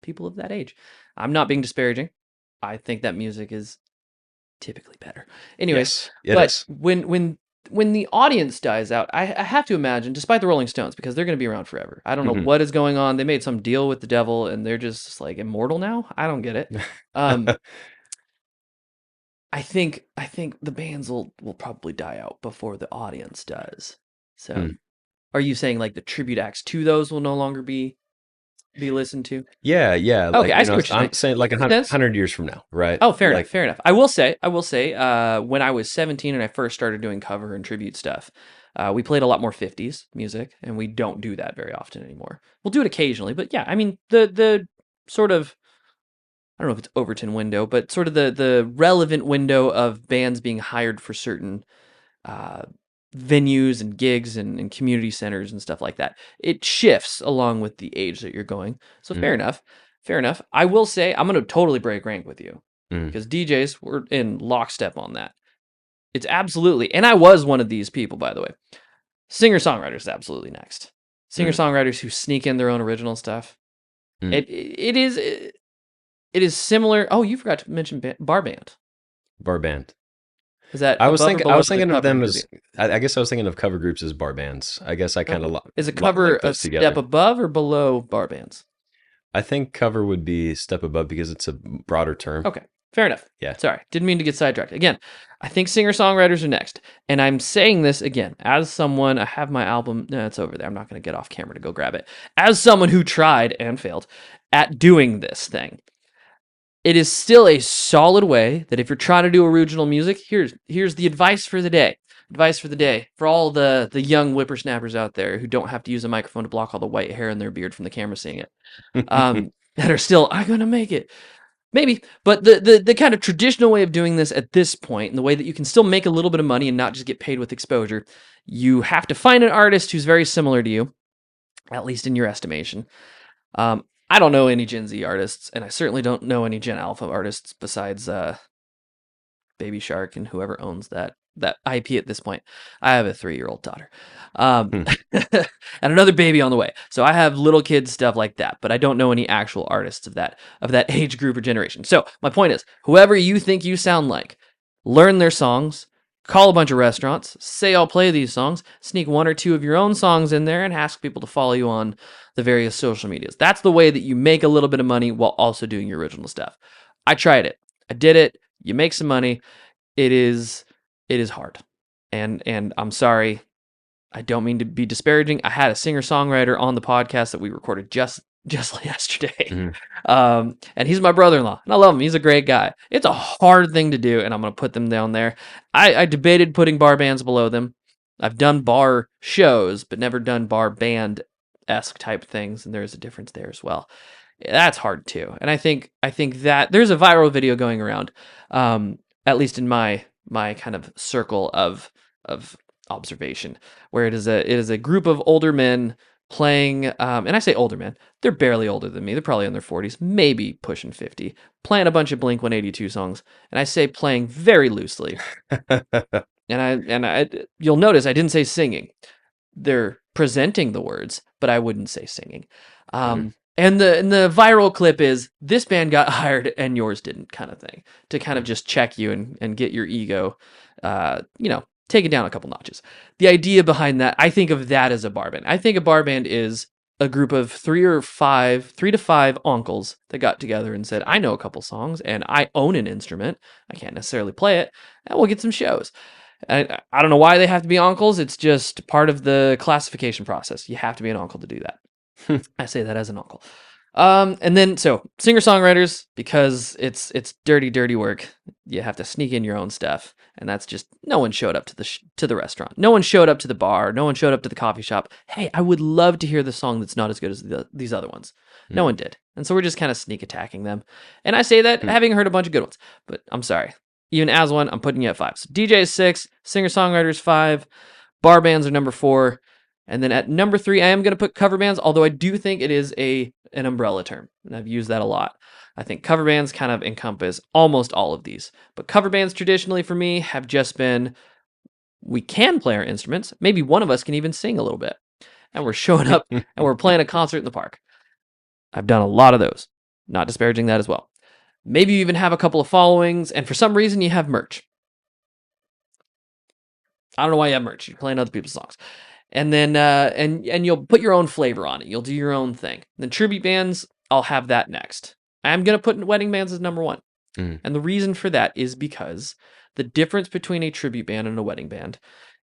people of that age. I'm not being disparaging. I think that music is typically better. Anyways, Yes, it but is. when the audience dies out, I have to imagine, despite the Rolling Stones, because they're going to be around forever. I don't know Mhm. what is going on. They made some deal with the devil, and they're just like immortal now. I don't get it. Um, I think the bands will probably die out before the audience does. So, Hmm. are you saying like the tribute acts to those will no longer be listened to? Yeah, yeah. Okay, Like, I see what you're saying. I'm saying like Makes sense. 100 years from now, right? Oh, fair enough, Like, fair enough. I will say, when I was 17 and I first started doing cover and tribute stuff, we played a lot more 50s music, and we don't do that very often anymore. We'll do it occasionally, but yeah, I mean the sort of, I don't know if it's Overton window, but sort of the relevant window of bands being hired for certain uh, venues and gigs and community centers and stuff like that. It shifts along with the age that you're going. So mm, fair enough. Fair enough. I will say I'm going to totally break rank with you mm, because DJs were in lockstep on that. It's absolutely, and I was one of these people, by the way. Singer songwriters absolutely next. Singer mm, songwriters who sneak in their own original stuff. mm. It is similar. Oh, you forgot to mention bar band. Bar band. Is that above or I below was the thinking of cover them grouping? as, I guess I was thinking of cover groups as bar bands. I guess I kind Okay. of Is a cover like a those step together. above or below bar bands? I think cover would be step above because it's a broader term. Okay, fair enough. Yeah. Sorry, didn't mean to get sidetracked. Again, I think singer-songwriters are next. And I'm saying this again as someone, I have my album, no, it's over there. I'm not going to get off camera to go grab it. As someone who tried and failed at doing this thing, it is still a solid way that if you're trying to do original music, here's the advice for the day. Advice for the day for all the young whippersnappers out there who don't have to use a microphone to block all the white hair in their beard from the camera seeing it. That are still, I'm gonna make it. Maybe, but the kind of traditional way of doing this at this point, and the way that you can still make a little bit of money and not just get paid with exposure, you have to find an artist who's very similar to you, at least in your estimation. I don't know any Gen Z artists, and I certainly don't know any Gen Alpha artists besides Baby Shark and whoever owns that IP at this point. I have a 3-year-old daughter, Hmm. and another baby on the way. So I have little kids stuff like that, but I don't know any actual artists of that age group or generation. So my point is, whoever you think you sound like, learn their songs. Call a bunch of restaurants, say I'll play these songs, sneak one or two of your own songs in there, and ask people to follow you on the various social medias. That's the way that you make a little bit of money while also doing your original stuff. I tried it. I did it. You make some money. It is hard. And I'm sorry. I don't mean to be disparaging. I had a singer-songwriter on the podcast that we recorded just yesterday. Hmm. And he's my brother-in-law, and I love him. He's a great guy. It's a hard thing to do, and I'm going to put them down there. I debated putting bar bands below them. I've done bar shows, but never done bar band-esque type things, and there's a difference there as well. That's hard too. And I think that there's a viral video going around, at least in my kind of circle of observation, where it is a group of older men playing, and I say older men, they're barely older than me. They're probably in their 40s, maybe pushing 50, playing a bunch of Blink 182 songs. And I say playing very loosely. And you'll notice I didn't say singing. They're presenting the words, but I wouldn't say singing. Mm. And the viral clip is this band got hired and yours didn't, kind of thing, to kind of Mm. just check you and get your ego, take it down a couple notches. The idea behind that, I think of that as a bar band. I think a bar band is a group of 3 to 5 uncles that got together and said, I know a couple songs and I own an instrument. I can't necessarily play it, and we'll get some shows. I don't know why they have to be uncles. It's just part of the classification process. You have to be an uncle to do that. I say that as an uncle. And then so singer-songwriters, because it's dirty, dirty work. You have to sneak in your own stuff, and that's just no one showed up to the restaurant. No one showed up to the bar. No one showed up to the coffee shop. Hey, I would love to hear the song that's not as good as these other ones. No Mm. one did, and so we're just kind of sneak attacking them. And I say that Mm. having heard a bunch of good ones, but I'm sorry. Even as one, I'm putting you at 5. So DJ is 6, singer-songwriters 5, bar bands are number 4. And then at number 3, I am going to put cover bands, although I do think it is an umbrella term, and I've used that a lot. I think cover bands kind of encompass almost all of these. But cover bands traditionally for me have just been, we can play our instruments. Maybe one of us can even sing a little bit. And we're showing up and we're playing a concert in the park. I've done a lot of those. Not disparaging that as well. Maybe you even have a couple of followings, and for some reason you have merch. I don't know why you have merch. You're playing other people's songs. And then and you'll put your own flavor on it. You'll do your own thing. Then tribute bands, I'll have that next. I'm gonna put wedding bands as number one. Mm, And the reason for that is because the difference between a tribute band and a wedding band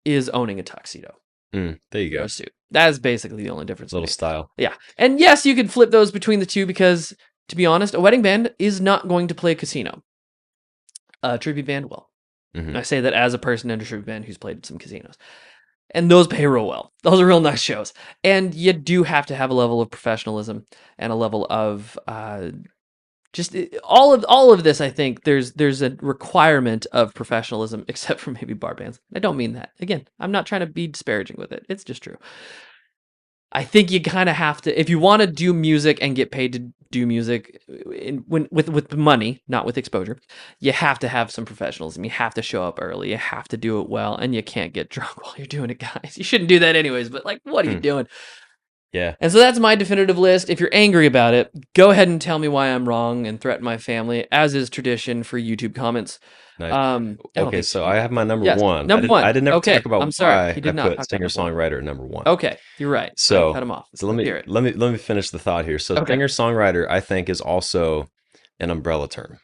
is owning a tuxedo there you or go. a suit. That is basically the only difference to Little me. style. Yeah. And yes, you can flip those between the two because, to be honest, a wedding band is not going to play casino. A tribute band will. Hmm. I say that as a person in a tribute band who's played some casinos. And those pay real well. Those are real nice shows. And you do have to have a level of professionalism and a level of all of this. I think there's a requirement of professionalism, except for maybe bar bands. I don't mean that. Again, I'm not trying to be disparaging with it. It's just true. I think you kind of have to, if you want to do music and get paid to do music with money, not with exposure, you have to have some professionalism. You have to show up early. You have to do it well, and you can't get drunk while you're doing it, guys. You shouldn't do that anyways, but like, what are you Mm, doing? yeah. And so that's my definitive list. If you're angry about it, go ahead and tell me why I'm wrong and threaten my family, as is tradition for YouTube comments. Nice. I don't Okay, think so I have my number yes, one. number one. I did never Okay, talk about I'm sorry. why He I did not put talk about number one. singer-songwriter at number one. Okay, you're right. I cut So him off. so Let's hear it. let me finish the thought here. So Okay, singer-songwriter, I think, is also an umbrella term.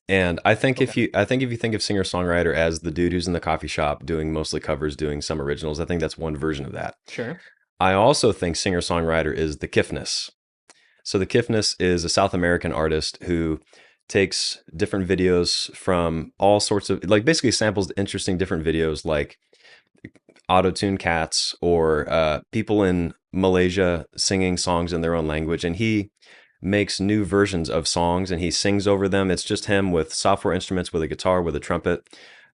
And I think okay, if you think of singer-songwriter as the dude who's in the coffee shop doing mostly covers, doing some originals, I think that's one version of that. sure. I also think singer-songwriter is the Kiffness. So the Kiffness is a South American artist who takes different videos from all sorts of, like, basically samples interesting different videos, like auto-tune cats or people in Malaysia singing songs in their own language, and he makes new versions of songs and he sings over them. It's just him with software instruments, with a guitar, with a trumpet.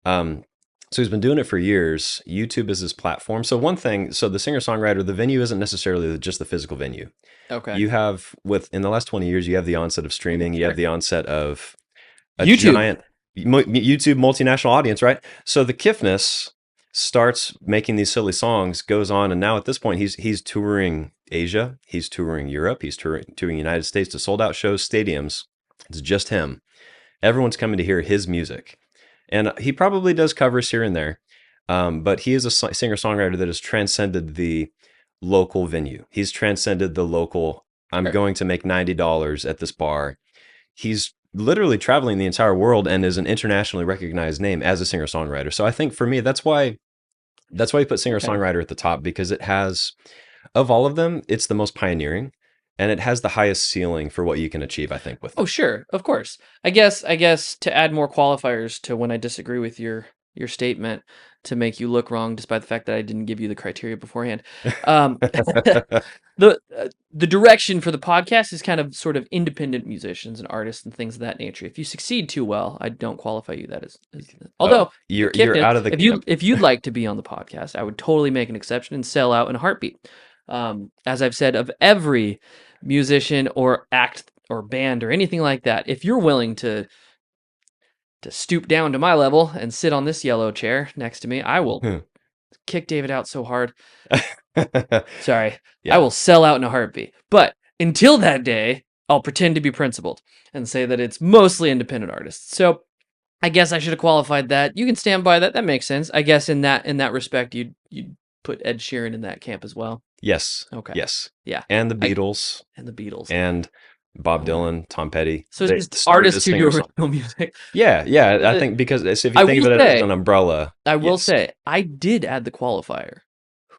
Um, so he's been doing it for years. YouTube is his platform. So one thing, so the singer-songwriter, the venue isn't necessarily just the physical venue. Okay. You have, in the last 20 years, you have the onset of streaming, you have Sure. the onset of a YouTube. giant YouTube multinational audience, right? So the Kiffness starts making these silly songs, goes on, and now at this point, he's touring Asia, he's touring Europe, he's touring United States to sold out shows, stadiums. It's just him. Everyone's coming to hear his music, and he probably does covers here and there, but he is a singer songwriter that has transcended the local venue. He's transcended the local. I'm Sure. going to make $90 at this bar. He's literally traveling the entire world and is an internationally recognized name as a singer songwriter. So I think for me, that's why you put singer Okay. songwriter at the top, because it has, of all of them, it's the most pioneering and it has the highest ceiling for what you can achieve, I think, with Oh, it. sure. Of course. I guess to add more qualifiers to when I disagree with your statement to make you look wrong, despite the fact that I didn't give you the criteria beforehand. The direction for the podcast is kind of sort of independent musicians and artists and things of that nature. If you succeed too well, I don't qualify you that as Oh, although you're Kipnis, out of the camp. if you'd like to be on the podcast, I would totally make an exception and sell out in a heartbeat. As I've said of every musician or act or band or anything like that, if you're willing to stoop down to my level and sit on this yellow chair next to me, I will kick David out so hard. Sorry. I Yeah. will sell out in a heartbeat. But until that day, I'll pretend to be principled and say that it's mostly independent artists. So I guess I should have qualified that. You can stand by that. That makes sense. I guess in that respect, you'd put Ed Sheeran in that camp as well. Yes. Okay. Yes. Yeah. And the Beatles And the Beatles. and Bob Oh. Dylan, Tom Petty. So They it's just started artists as who do singer-song. original music. Yeah. I Uh, think because if you I think will of it as say, an umbrella, I will yes. say, I did add the qualifier.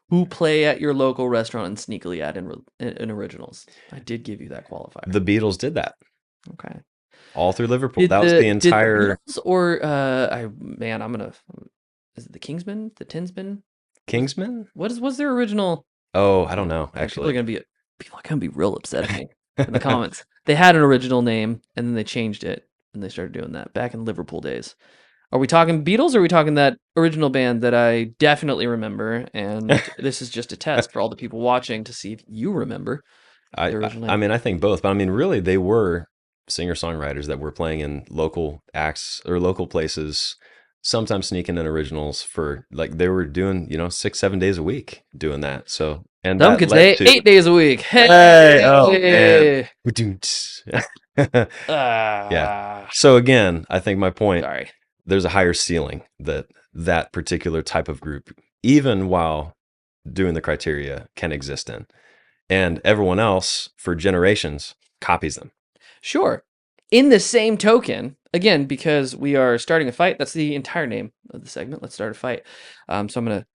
Who play at your local restaurant and sneakily add in originals. I did give you that qualifier. The Beatles did that Okay. all through Liverpool. Did That was the entire Beatles or I'm gonna is it the Kingsmen? The Tinsmen? Kingsman. Was their original? Oh, I don't know, Man, actually. people are gonna be real upset at me in the comments. They had an original name and then they changed it and they started doing that back in Liverpool days. Are we talking Beatles or are we talking that original band that I definitely remember? And this is just a test for all the people watching to see if you remember I, the I original I name. mean, I think both, but I mean, really, they were singer-songwriters that were playing in local acts or local places, sometimes sneaking in originals for like they were doing, 6, 7 days a week doing that. So, and Some that could led say to, 8 days a week. hey, oh man. Hey! Yeah. Ah, So again, I think my point, sorry. there's a higher ceiling that that particular type of group, even while doing the criteria, can exist in. And everyone else for generations copies them. Sure. In the same token, again, because we are starting a fight, that's the entire name of the segment. Let's start a fight. So I'm gonna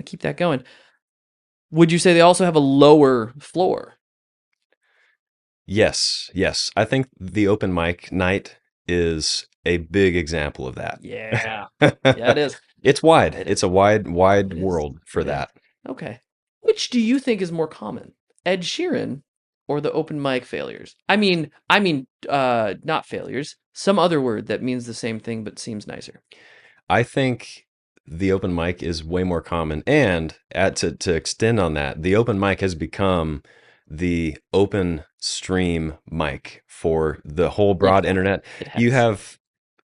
keep that going. Would you say they also have a lower floor? Yes, yes. I think the open mic night is a big example of that. Yeah. Yeah, it is. It's wide. It It's a wide it is. world for It is. that. Okay. Which do you think is more common? Ed Sheeran or the open mic failures? I mean, not failures. Some other word that means the same thing but seems nicer. I think the open mic is way more common. And to extend on that, the open mic has become the open stream mic for the whole Yeah, broad internet. it You has. have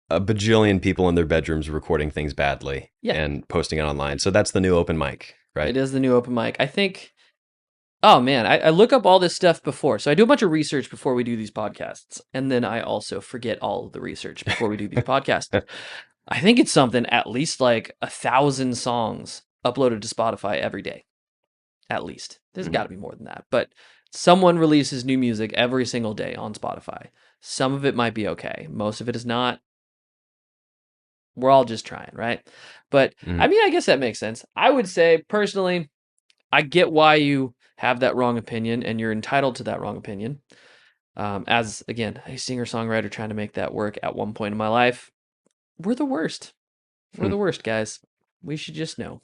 a bajillion people in their bedrooms recording things badly Yeah, and posting it online. So that's the new open mic, right? it is the new open mic. I think. Oh man, I look up all this stuff before. So I do a bunch of research before we do these podcasts. And then I also forget all of the research before we do these podcasts. I think it's something at least like 1,000 songs uploaded to Spotify every day. At least. There's got Mhm. to be more than that. But someone releases new music every single day on Spotify. Some of it might be okay. Most of it is not. We're all just trying, right? But Mhm. I mean, I guess that makes sense. I would say personally, I get why you have that wrong opinion and you're entitled to that wrong opinion. As again, a singer songwriter trying to make that work at one point in my life, we're the worst. We're the worst, guys. We should just know.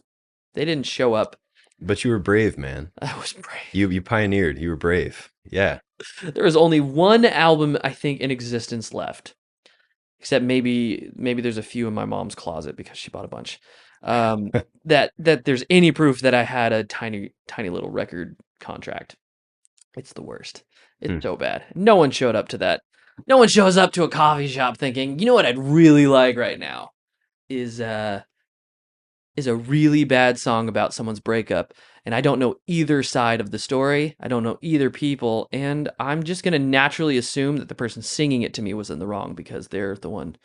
They didn't show up. But you were brave, man. I was brave. You pioneered. You were brave. Yeah. There is only one album I think in existence left, except maybe there's a few in my mom's closet because she bought a bunch. That there's any proof that I had a tiny little record contract. It's the worst. It's Hmm. so bad. No one showed up to that. No one shows up to a coffee shop thinking, you know what I'd really like right now is uh is a really bad song about someone's breakup, and I don't know either side of the story. I don't know either people, and I'm just gonna naturally assume that the person singing it to me was in the wrong because they're the one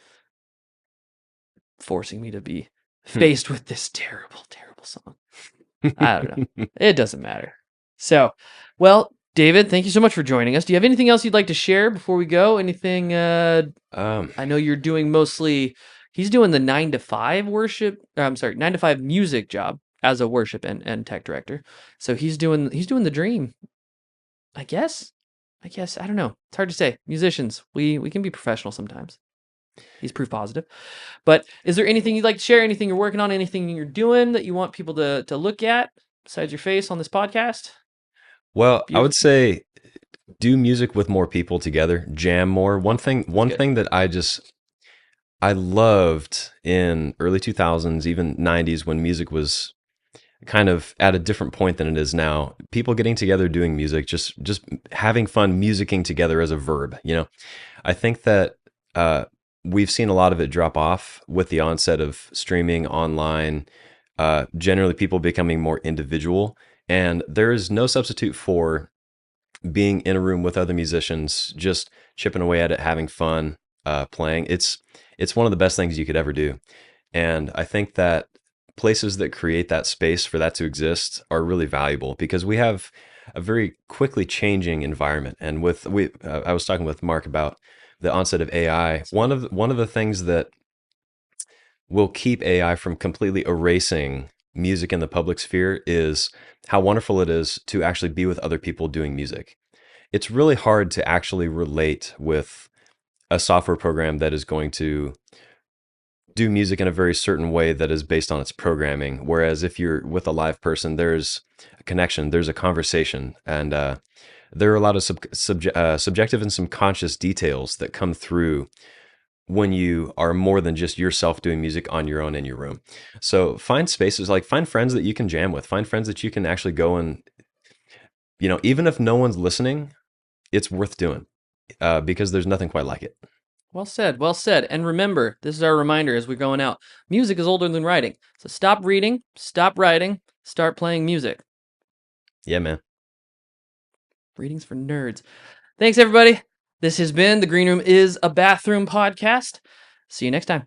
forcing me to be Hmm. faced with this terrible, terrible song. I don't know. It doesn't matter. So, well, David, thank you so much for joining us. Do you have anything else you'd like to share before we go? Anything um, I know you're doing mostly he's doing the 9 to 5 worship, I'm sorry, 9 to 5 music job as a worship and tech director. So he's doing the dream, I guess. I guess I don't know. It's hard to say. Musicians, we can be professional sometimes. He's proof positive. But is there anything you'd like to share? Anything you're working on? Anything you're doing that you want people to look at besides your face on this podcast? well, I would Beautiful. say do music with more people together, jam more. One Okay, thing, that's one good. thing that I loved in early 2000s, even 90s when music was kind of at a different point than it is now. People getting together doing music, just having fun musicking together as a verb. I think that we've seen a lot of it drop off with the onset of streaming online, generally people becoming more individual. And there is no substitute for being in a room with other musicians, just chipping away at it, having fun, playing. It's one of the best things you could ever do. And I think that places that create that space for that to exist are really valuable because we have a very quickly changing environment. And I was talking with Mark about the onset of AI. One of the things that will keep AI from completely erasing music in the public sphere is how wonderful it is to actually be with other people doing music. It's really hard to actually relate with a software program that is going to do music in a very certain way that is based on its programming. Whereas if you're with a live person, there's a connection, there's a conversation, and there are a lot of subjective and subconscious details that come through when you are more than just yourself doing music on your own in your room. So find spaces, like find friends that you can jam with, find friends that you can actually go and, even if no one's listening, it's worth doing because there's nothing quite like it. Well said. Well said. And remember, this is our reminder as we're going out. Music is older than writing. So stop reading, stop writing, start playing music. Yeah, man. Readings for nerds. Thanks, everybody. This has been the Green Room is a Bathroom podcast. See you next time.